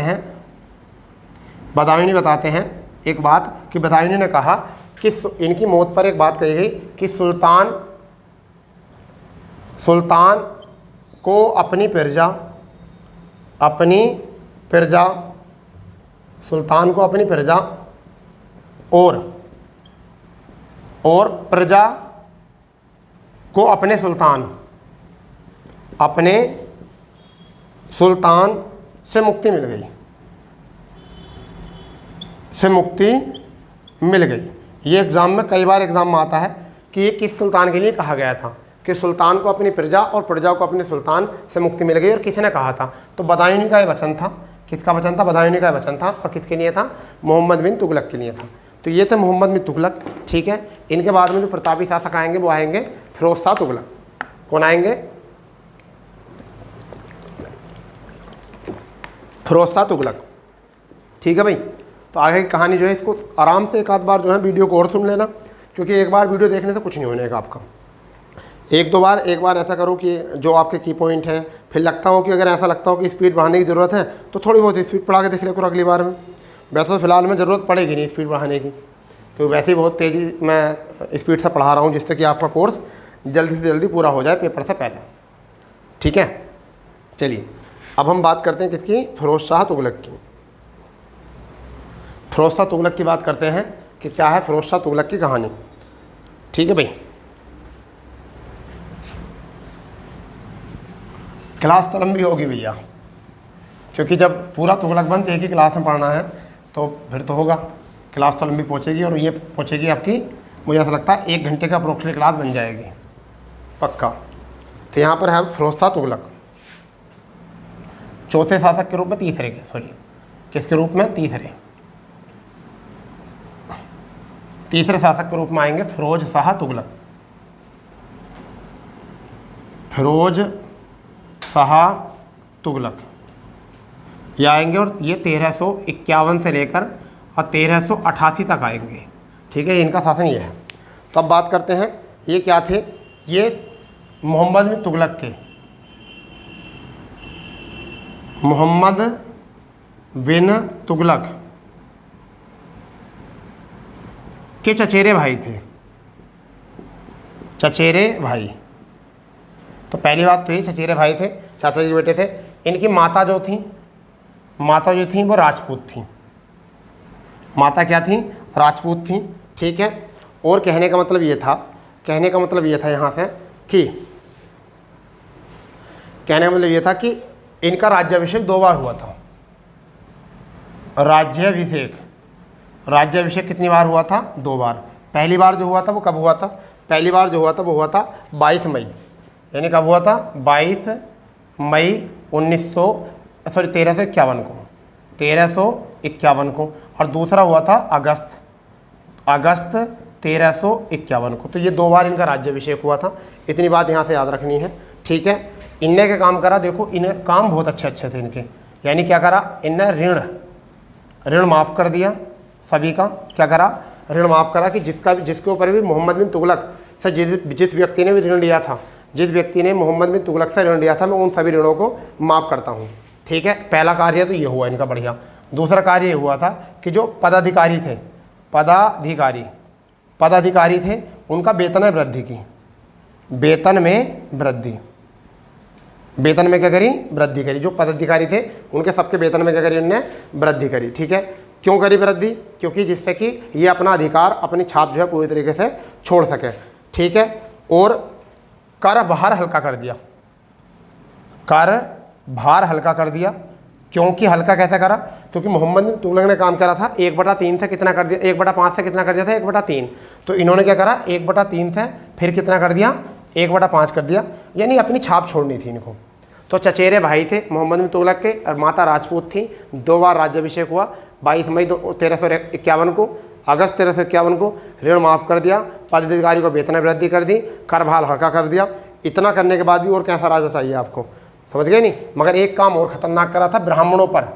हैं एक बात कि बदायूं ने कहा कि इनकी मौत पर एक बात कही गई कि सुल्तान को अपनी प्रजा और प्रजा को अपने सुल्तान से मुक्ति मिल गई। ये एग्ज़ाम में कई बार एग्ज़ाम में आता है कि ये किस सुल्तान के लिए कहा गया था, कि सुल्तान को अपनी प्रजा और प्रजा को अपने सुल्तान से मुक्ति मिल गई, और किसने कहा था। तो बदायूं का ये वचन था। किसका वचन था, बदायूं का वचन था। और किसके लिए था, मोहम्मद बिन तुगलक के लिए था। तो ये थे मोहम्मद बिन तुगलक। ठीक है, इनके बाद में जो प्रतापी शासक आएंगे वो आएंगे फिरोज शाह तुगलक। कौन आएंगे, फिरोज शाह तुगलक। ठीक है भाई, तो आगे की कहानी जो है इसको आराम से एक आध बार जो है वीडियो को और सुन लेना, क्योंकि एक बार वीडियो देखने से कुछ नहीं होने का आपका। एक बार ऐसा करो कि जो आपके की पॉइंट हैं, फिर लगता हो कि अगर ऐसा लगता हो कि स्पीड बढ़ाने की ज़रूरत है तो थोड़ी बहुत स्पीड बढ़ा के देख ले करो अगली बार में। वैसे तो फिलहाल में ज़रूरत पड़ेगी नहीं स्पीड बढ़ाने की, क्योंकि वैसे ही बहुत तेज़ी मैं स्पीड से पढ़ा रहा हूँ, जिससे कि आपका कोर्स जल्दी से जल्दी पूरा हो जाए पेपर से पहले। ठीक है, चलिए अब हम बात करते हैं किसकी, फिरोज शाह तुगलक की। फिरोज शाह तुगलक की बात करते हैं कि क्या है फिरोज शाह तुगलक की कहानी। ठीक है भाई, क्लास तो लंबी होगी भैया, क्योंकि जब पूरा तुगलक बंद एक ही क्लास में पढ़ना है तो फिर तो होगा, क्लास तो लंबी पहुँचेगी। और ये पहुँचेगी आपकी, मुझे ऐसा लगता है 1 घंटे का अप्रोक्सीमेट क्लास बन जाएगी पक्का। तो यहाँ पर है फिरोज शाह तुगलक, चौथे शासक के रूप में, किसके रूप में, तीसरे शासक के रूप में आएंगे फिरोज शाह तुगलक। फिरोज शाह तुगलक ये आएंगे, और ये 1351 से लेकर और 1388 तक आएंगे। ठीक है, इनका शासन ये है। तो अब बात करते हैं ये क्या थे, ये मोहम्मद बिन तुगलक के चचेरे भाई थे, चचेरे भाई। तो पहली बात तो ये चचेरे भाई थे, चाचा जी के बेटे थे। इनकी माता जो थी वो राजपूत थी, माता क्या थी? राजपूत थी। ठीक है, और कहने का मतलब ये था यहाँ से कि कहने का मतलब ये था कि इनका राज्याभिषेक 2 बार हुआ था। राज्याभिषेक कितनी बार हुआ था? 2 बार। पहली बार जो हुआ था वो कब हुआ था? पहली बार जो हुआ था वो हुआ था 22 मई, यानी कब हुआ था? 22 मई 1351 को। और दूसरा हुआ था अगस्त 1351 को। तो ये 2 बार इनका राज्याभिषेक हुआ था। इतनी बात यहाँ से याद रखनी है। ठीक है, इनने के काम करा, देखो इन्हें काम बहुत अच्छे थे इनके। यानी क्या करा? इनने ऋण माफ़ कर दिया सभी का। क्या करा? ऋण माफ़ करा कि जिसके ऊपर भी मोहम्मद बिन तुगलक से जिस व्यक्ति ने भी ऋण लिया था, जिस व्यक्ति ने मोहम्मद बिन तुगलक से ऋण लिया था, मैं उन सभी ऋणों को माफ़ करता हूँ। ठीक है, पहला कार्य तो ये हुआ इनका बढ़िया। दूसरा कार्य ये हुआ था कि जो पदाधिकारी थे उनका वेतन में वृद्धि की। वेतन में क्या करी? वृद्धि करी। जो पदाधिकारी थे उनके सबके वेतन में क्या करी? उन्होंने वृद्धि करी। ठीक है, क्यों करी वृद्धि? क्योंकि जिससे कि ये अपना अधिकार, अपनी छाप जो है पूरी तरीके से छोड़ सके। ठीक है, और कर भार हल्का कर दिया। क्योंकि हल्का कैसे करा? क्योंकि मोहम्मद बिन तुगलक ने काम करा था 1/3 से कितना कर दिया? 1/5 से कितना कर दिया था? 1/3। तो इन्होंने क्या करा? 1/3 से फिर कितना कर दिया? 1/5 कर दिया। यानी अपनी छाप छोड़नी थी इनको। तो चचेरे भाई थे मोहम्मद बिन तुगलक के और माता राजपूत थी। 2 बार राज्याभिषेक हुआ, 22 मई 1351 को, अगस्त 1351 को। ऋण माफ़ कर दिया, पदाधिकारी को वेतन में वृद्धि कर दी, कर भार हल्का कर दिया। इतना करने के बाद भी और कैसा राजा चाहिए आपको? समझ गए नहीं? मगर एक काम और ख़तरनाक करा था, ब्राह्मणों पर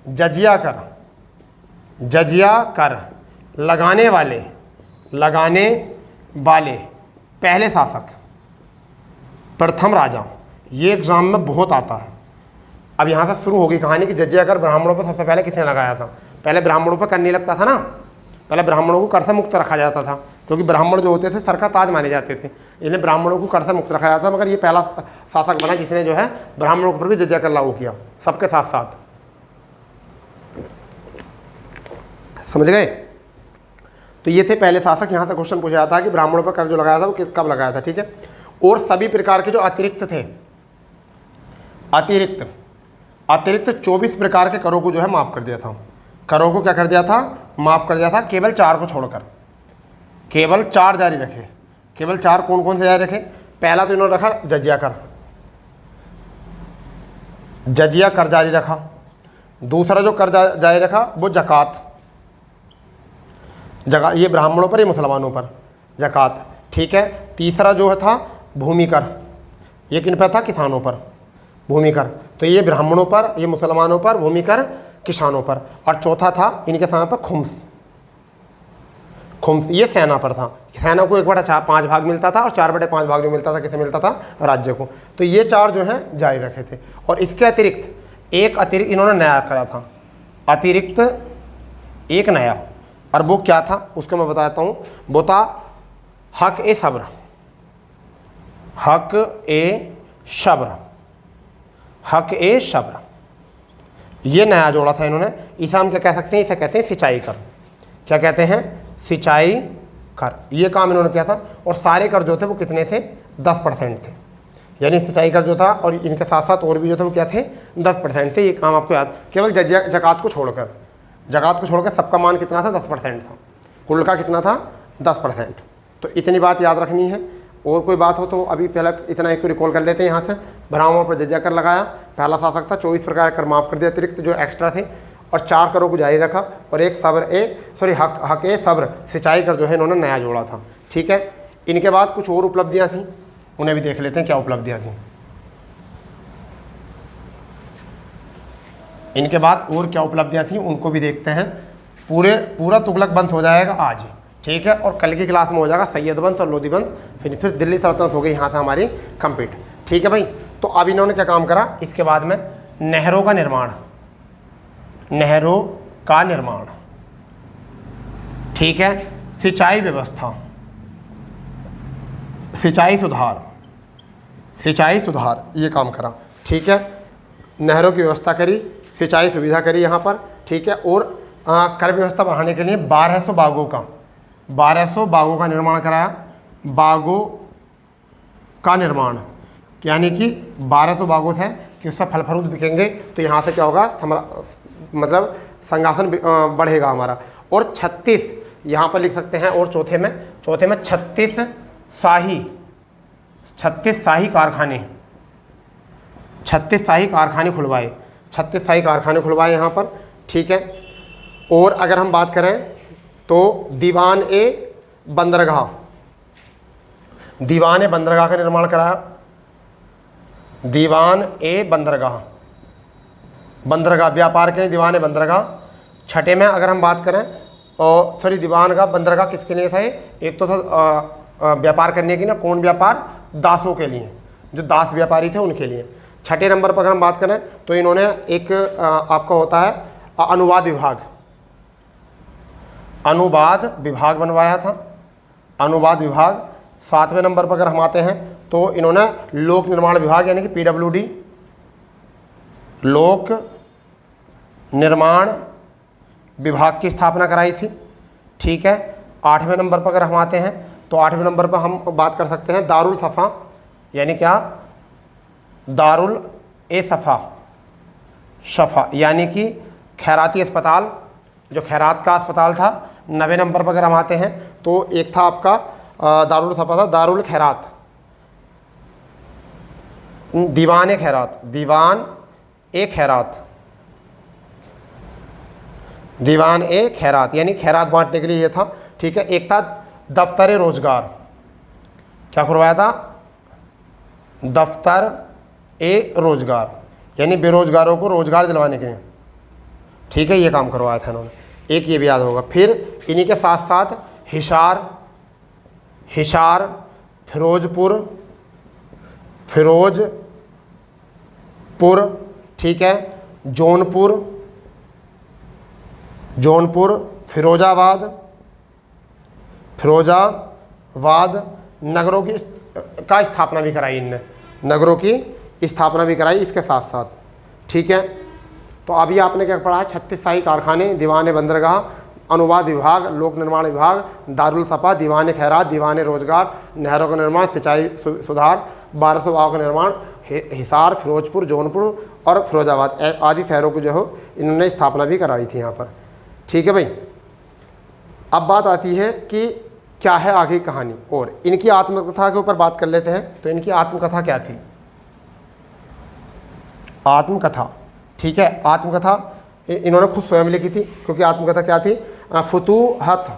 जजिया कर लगाने वाले पहले शासक, प्रथम राजा। ये एग्जाम में बहुत आता है। अब यहाँ से शुरू होगी कहानी कि जजिया कर ब्राह्मणों पर सबसे पहले किसने लगाया था? पहले ब्राह्मणों पर कर नहीं लगता था ना, पहले ब्राह्मणों को कर से मुक्त रखा जाता था, क्योंकि ब्राह्मण जो होते थे सर का ताज माने जाते थे। इन्हें ब्राह्मणों को कर से मुक्त रखा जाता था। मगर ये पहला शासक बना जिसने जो है ब्राह्मणों के ऊपर भी जजिया कर लागू किया, सबके साथ साथ। समझ गए? तो ये थे पहले शासक। यहाँ से क्वेश्चन पूछा जाता है कि ब्राह्मणों पर कर जो लगाया था वो कब लगाया था। ठीक है, और सभी प्रकार के जो अतिरिक्त 24 प्रकार के करों को जो है माफ़ कर दिया था। करों को क्या कर दिया था? माफ़ कर दिया था, केवल 4 को छोड़कर। केवल 4 जारी रखे। केवल 4 कौन कौन से जारी रखे? पहला तो इन्होंने रखा जजिया कर जारी रखा। दूसरा जो कर जारी रखा वो जकात, ये ब्राह्मणों पर, ये मुसलमानों पर जकात। ठीक है, तीसरा जो है था भूमि कर, ये किन पर था? किसानों पर भूमि कर। तो ये ब्राह्मणों पर, ये मुसलमानों पर भूमि कर, किसानों पर। और चौथा था इनके समय पर खुम्स, ये सेना पर था। सेना को 1/5 भाग मिलता था और 4/5 भाग जो मिलता था किसे मिलता था? राज्य को। तो ये 4 जो है जारी रखे थे। और इसके अतिरिक्त इन्होंने नया करा था, अतिरिक्त एक नया। और वो क्या था उसको मैं बताता हूँ। वो था हक ए शब्र। ये नया जोड़ा था इन्होंने। इसे हम क्या कह सकते हैं? इसे कहते हैं सिंचाई कर। क्या कहते हैं? सिंचाई कर। ये काम इन्होंने किया था। और सारे कर जो थे वो कितने थे? 10% थे। यानी सिंचाई कर जो था और इनके साथ साथ और भी जो थे वो क्या थे? 10% थे। ये काम आपको याद, केवल जकात को छोड़कर सबका मान कितना था? 10% था। कुल का कितना था? 10%। तो इतनी बात याद रखनी है। और कोई बात हो तो अभी पहले इतना एक तो रिकॉल कर लेते हैं। यहाँ से ब्राह्मणों पर जजिया कर लगाया, पहला शासक था, 24 प्रकार कर माफ़ कर दिया अतिरिक्त जो एक्स्ट्रा थे, और 4 करों को जारी रखा। और हक ए सब्र सिंचाई कर जो है इन्होंने नया जोड़ा था। ठीक है, इनके बाद कुछ और उपलब्धियाँ थी, उन्हें भी देख लेते हैं क्या उपलब्धियाँ थी। इनके बाद और क्या उपलब्धियाँ थी उनको भी देखते हैं। पूरा तुगलक वंश हो जाएगा आज, ठीक है, और कल की क्लास में हो जाएगा सैयद वंश और लोधी वंश, फिर दिल्ली सल्तनत हो गई यहाँ से हमारी कंप्लीट। ठीक है भाई, तो अब इन्होंने क्या काम करा? इसके बाद में नहरों का निर्माण, ठीक है, सिंचाई व्यवस्था, सिंचाई सुधार ये काम करा। ठीक है, नहरों की व्यवस्था करी, सिंचाई सुविधा करी यहाँ पर, ठीक है। और कर व्यवस्था बढ़ाने के लिए 1200 बागों का निर्माण कराया। बागों का निर्माण यानी कि 1200 बागों से कि उससे फल फ्रूट बिकेंगे तो यहाँ से क्या होगा, मतलब संगासन बढ़ेगा हमारा। और 36 यहाँ पर लिख सकते हैं। और चौथे में 36 शाही कारखाने, 36 शाही कारखाने खुलवाए, 36 शाही कारखाने खुलवाए यहाँ पर, ठीक है। और अगर हम बात करें तो दीवान ए बंदरगाह का निर्माण कराया। दीवान ए बंदरगाह व्यापार के दीवान ए बंदरगाह। छठे में अगर हम बात करें और सॉरी दीवान का बंदरगाह किसके लिए था? एक तो था व्यापार करने की ना, कौन व्यापार? दासों के लिए, जो दास व्यापारी थे उनके लिए। छठे नंबर पर अगर हम बात करें तो इन्होंने एक आपका होता है अनुवाद विभाग बनवाया था, अनुवाद विभाग। सातवें नंबर पर अगर हम आते हैं तो इन्होंने लोक निर्माण विभाग यानी कि PWD, लोक निर्माण विभाग की स्थापना कराई थी, ठीक है। आठवें नंबर पर अगर हम आते हैं तो आठवें नंबर पर हम बात कर सकते हैं दारुल सफ़ा, यानी क्या? दारुल ए शफ़ा यानी कि खैराती अस्पताल, जो खैरात का अस्पताल था। 90 नंबर पर अगर हम आते हैं तो एक था आपका दारुल सफ़ा था, दारुल खैरात, दीवान ए खैरात यानी खैरात बांटने के लिए ये था, ठीक है। एक था दफ्तर ए रोजगार, क्या खुलवाया था? दफ्तर ए रोजगार यानी बेरोजगारों को रोजगार दिलवाने के लिए, ठीक है, ये काम करवाया था इन्होंने। एक ये भी याद होगा। फिर इन्हीं के साथ साथ हिसार, फिरोजपुर, ठीक है, जौनपुर, फिरोजाबाद नगरों की का स्थापना भी कराई इनने, नगरों की स्थापना भी कराई इसके साथ साथ, ठीक है। तो अभी आपने क्या पढ़ा है? 36 शाही कारखाने, दीवान बंदरगाह, अनुवाद विभाग, लोक निर्माण विभाग, दारुल सफ़ा, दीवान खैरात, दीवान रोजगार, नहरों का निर्माण, सिंचाई सुधार, 1200 बागों का निर्माण, हिसार, फिरोजपुर, जौनपुर और फिरोजाबाद आदि शहरों को जो है इन्होंने स्थापना भी कराई थी यहाँ पर, ठीक है भाई। अब बात आती है कि क्या है आगे की कहानी, और इनकी आत्मकथा के ऊपर बात कर लेते हैं। तो इनकी आत्मकथा क्या थी? आत्मकथा, ठीक है, आत्मकथा इन्होंने खुद स्वयं लिखी थी, क्योंकि आत्मकथा क्या थी? फुतूहत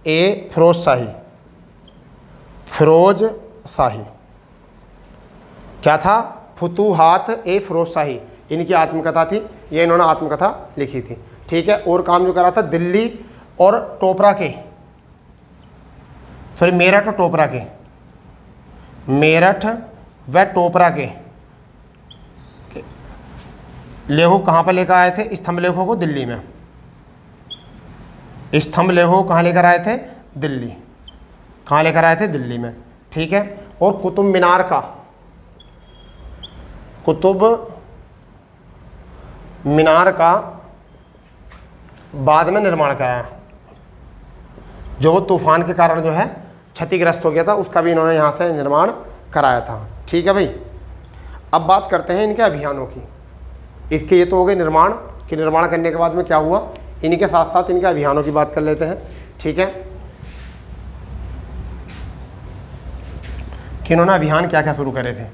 ए फिरोज शाही, क्या था? फुतूहात ए फिरोज शाही इनकी आत्मकथा थी, ये इन्होंने आत्मकथा लिखी थी, ठीक है। और काम जो करा था दिल्ली और टोपरा के, सॉरी मेरठ व टोपरा के लेखों कहाँ पर लेकर आए थे? स्तंभ लेखों को दिल्ली में, स्तंभ लेखों कहाँ लेकर आए थे? दिल्ली, कहाँ लेकर आए थे? दिल्ली में, ठीक है। और कुतुब मीनार का बाद में निर्माण कराया, जो वो तूफान के कारण जो है क्षतिग्रस्त हो गया था, उसका भी इन्होंने यहाँ से निर्माण कराया था, ठीक है भाई। अब बात करते हैं इनके अभियानों की। इसके ये तो हो गए निर्माण, कि निर्माण करने के बाद में क्या हुआ। इन्हीं के साथ साथ इनके अभियानों की बात कर लेते हैं, ठीक है, कि इन्होंने अभियान क्या क्या शुरू करे थे।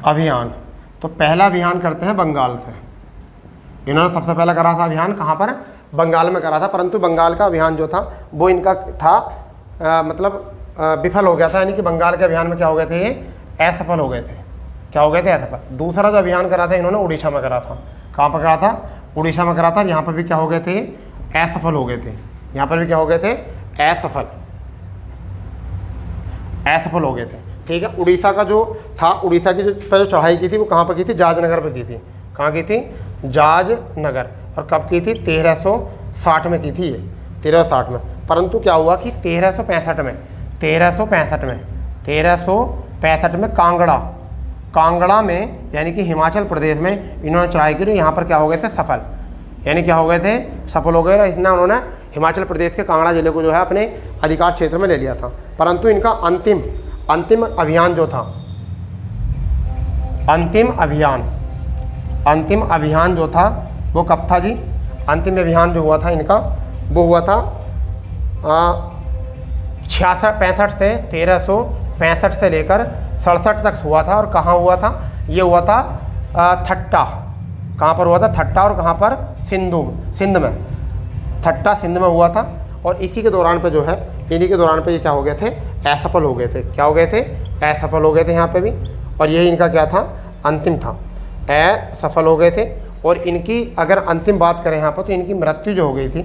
अभियान, तो पहला अभियान करते हैं बंगाल से। इन्होंने सबसे पहला करा था अभियान कहाँ पर? बंगाल में करा था, परंतु बंगाल का अभियान जो था वो इनका था विफल हो गया था, यानी कि बंगाल के अभियान में क्या हो गए थे? ये असफल हो गए थे। क्या हो गए थे? असफल। दूसरा जो अभियान करा था इन्होंने उड़ीसा में करा था। कहाँ पर करा था? उड़ीसा में करा था। यहाँ पर भी क्या हो गए थे? असफल हो गए थे। यहाँ पर भी क्या हो गए थे? असफल हो गए थे, ठीक है। उड़ीसा का जो था, उड़ीसा की जो चढ़ाई की थी वो कहाँ पर की थी? जाजनगर पर की थी। कहाँ की थी? जाजनगर। और कब की थी? 1360 में की थी ये, 1360 में। परंतु क्या हुआ कि 1365 में कांगड़ा में यानी कि हिमाचल प्रदेश में इन्होंने चढ़ाई की। यहाँ पर क्या हो गए थे, सफल, यानी क्या हो गए थे, सफल हो गए। और इतना उन्होंने हिमाचल प्रदेश के कांगड़ा जिले को जो है अपने अधिकार क्षेत्र में ले लिया था। परंतु इनका अंतिम अभियान जो था, अंतिम अभियान जो था वो कब था जी? अंतिम अभियान जो हुआ था इनका वो हुआ था 65 से 1365 से लेकर 67 तक हुआ था। और कहाँ हुआ था? ये हुआ था ठट्टा। कहाँ पर हुआ था? ठट्टा। और कहाँ पर? सिंध में। ठट्टा सिंध में हुआ था। और इसी के दौरान पे जो है, इन्हीं के दौरान पे ये क्या हो गए थे? असफल हो गए थे। क्या हो गए थे? असफल हो गए थे यहाँ पे भी। और यही इनका क्या था? अंतिम था, असफल हो गए थे। और इनकी अगर अंतिम बात करें यहाँ पर तो इनकी मृत्यु जो हो गई थी,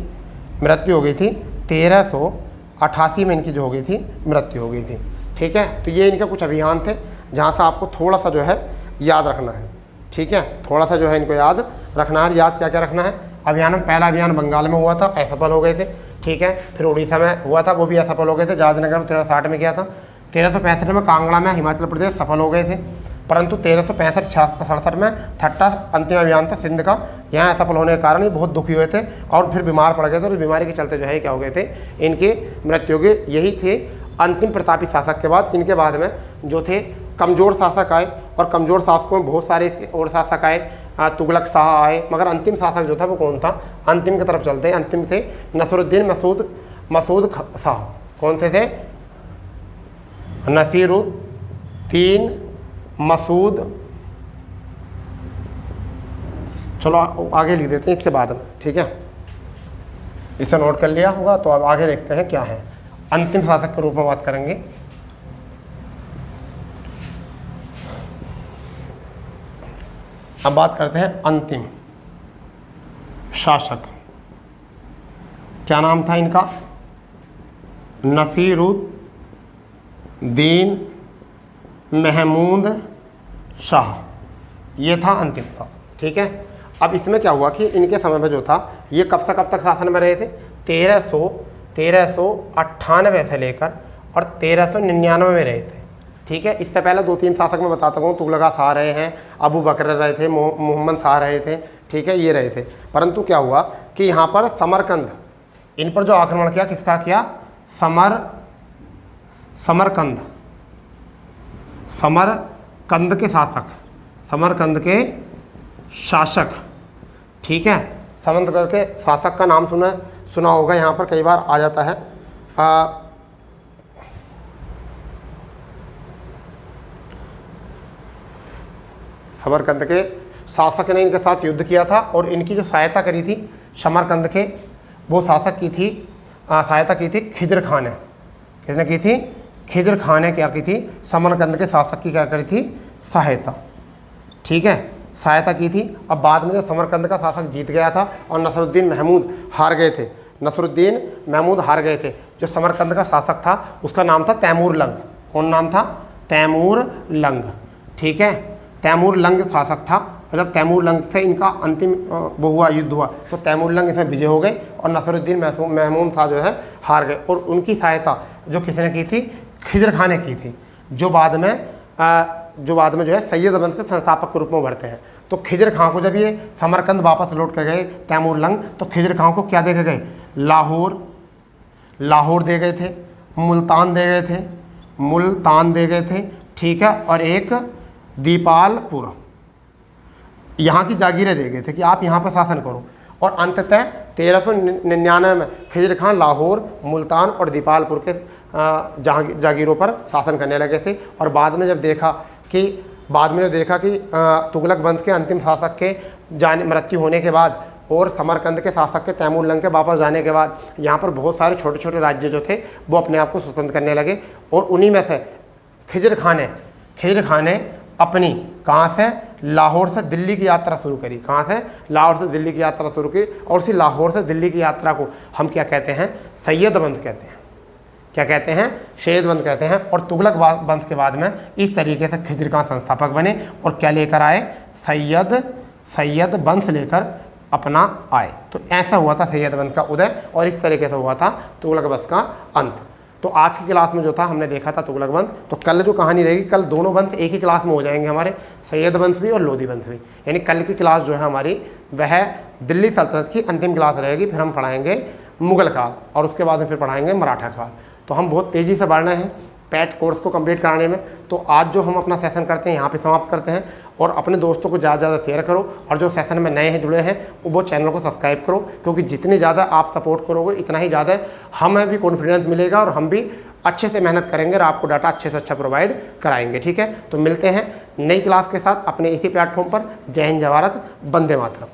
1388 में इनकी जो हो गई थी, मृत्यु हो गई थी। ठीक है, तो ये इनके कुछ अभियान थे जहाँ से आपको थोड़ा सा जो है याद रखना है। ठीक है, थोड़ा सा जो है इनको याद रखना है। याद क्या क्या रखना है? अभियान में पहला अभियान बंगाल में हुआ था, असफल हो गए थे। ठीक है, फिर उड़ीसा में हुआ था, वो भी असफल हो गए थे। जहाजनगर में 1360 में किया था। 1365 में कांगड़ा में हिमाचल प्रदेश सफल हो गए थे। परंतु 1365-67 में ठट्टा अंतिम अभियान था सिंध का, यहाँ असफल होने के कारण ये बहुत दुखी हुए थे और फिर बीमार पड़ गए थे। और इस बीमारी के चलते जो है क्या हो गए थे, इनके मृत्यु के। यही थे अंतिम प्रतापी शासक के बाद। इनके बाद में जो थे कमज़ोर शासक आए, और कमज़ोर शासकों में बहुत सारे इसके और शासक आए, तुगलक शाह आए। मगर अंतिम शासक जो था वो कौन था? अंतिम की तरफ चलते हैं। अंतिम थे नसरुद्दीन मसूद शाह। कौन थे? नसीरुद्दीन मसूद। चलो आगे लिख देते हैं इसके बाद में। ठीक है, इसे नोट कर लिया होगा। तो अब आगे देखते हैं क्या है। अंतिम शासक के रूप में बात करेंगे। अब बात करते हैं अंतिम शासक। क्या नाम था इनका? नसीरुद्दीन महमूद शाह। ये था अंतिम शासक। ठीक है, अब इसमें क्या हुआ कि इनके समय में जो था, ये कब से कब तक शासन में रहे थे? 1398 से लेकर और 1399 में रहे थे। ठीक है, इससे पहले 2-3 शासक मैं बताता हूँ। तुगलका शाह रहे हैं, अबू बकर रहे थे, मोहम्मद शाह रहे थे। ठीक है, ये रहे थे। परंतु क्या हुआ कि यहाँ पर समरकंद, इन पर जो आक्रमण किया, किसका किया? समरकंद के शासक। ठीक है, समरकंद के शासक का नाम सुना होगा, यहाँ पर कई बार आ जाता है। समरकंद के शासक ने इनके साथ युद्ध किया था और इनकी जो सहायता करी थी समरकंद के, वो शासक की थी, सहायता की थी खिजर खान ने। किसने की थी? खिजर खान ने क्या की थी? समरकंद के शासक की क्या करी थी? सहायता। ठीक है, सहायता की थी। अब बाद में जब समरकंद का शासक जीत गया था और नसरुद्दीन महमूद हार गए थे, जो समरकंद का शासक था उसका नाम था तैमूर लंग। कौन नाम था? तैमूर लंग। ठीक है, तैमूर लंग शासक था। और जब तैमूर लंग से इनका अंतिम युद्ध हुआ तो तैमूर लंग इसमें विजय हो गए और नसरुद्दीन महमूद शाह जो है हार गए। और उनकी सहायता जो किसने की थी? खिजर खान ने की थी, जो बाद में जो है सैयद वंश के संस्थापक के रूप में उभरते हैं। तो खिजर खां को जब ये समरकंद वापस लौट कर गए तैमूर लंग, तो खिजर खां को क्या दे के गए? लाहौर दे गए थे, मुल्तान दे गए थे। ठीक है, और एक दीपालपुर, यहाँ की जागीरें दे गए थे कि आप यहाँ पर शासन करो। और अंततः 1399 में खिजर खान लाहौर, मुल्तान और दीपालपुर के जागीरों पर शासन करने लगे थे। और बाद में जब देखा कि तुगलक वंश के अंतिम शासक के मृत्यु होने के बाद और समरकंद के शासक के तैमूर लंग के वापस जाने के बाद यहाँ पर बहुत सारे छोटे छोटे राज्य जो थे वो अपने आप को स्वतंत्र करने लगे। और उन्हीं में से खिजर खान ने अपनी लाहौर से दिल्ली की यात्रा शुरू करी। लाहौर से दिल्ली की यात्रा शुरू की। और उसी लाहौर से दिल्ली की यात्रा को हम क्या कहते हैं? सैयद वंश कहते हैं। क्या कहते हैं? सैयद वंश कहते हैं। और तुगलक वंश के बाद में इस तरीके से खिजर खान संस्थापक बने और क्या लेकर आए? सैयद वंश लेकर अपना आए। तो ऐसा हुआ था सैयद वंश का उदय और इस तरीके से हुआ था तुगलक वंश का अंत। तो आज की क्लास में जो था हमने देखा था तुगलक वंश। तो कल जो कहानी रहेगी, कल दोनों वंश एक ही क्लास में हो जाएंगे हमारे, सैयद वंश भी और लोधी वंश भी। यानी कल की क्लास जो है हमारी वह दिल्ली सल्तनत की अंतिम क्लास रहेगी। फिर हम पढ़ाएंगे मुगल काल और उसके बाद में फिर पढ़ाएंगे मराठा काल। तो हम बहुत तेज़ी से बढ़ रहे हैं पैट कोर्स को कंप्लीट कराने में। तो आज जो हम अपना सेशन करते हैं यहाँ पे समाप्त करते हैं और अपने दोस्तों को ज़्यादा से ज़्यादा शेयर करो और जो सेशन में नए हैं जुड़े हैं वो चैनल को सब्सक्राइब करो, क्योंकि जितनी ज़्यादा आप सपोर्ट करोगे इतना ही ज़्यादा हमें भी कॉन्फिडेंस मिलेगा और हम भी अच्छे से मेहनत करेंगे और आपको डाटा अच्छे से अच्छा प्रोवाइड कराएंगे। ठीक है, तो मिलते हैं नई क्लास के साथ अपने इसी प्लेटफॉर्म पर। जय हिंद, जय भारत, वंदे मातरम।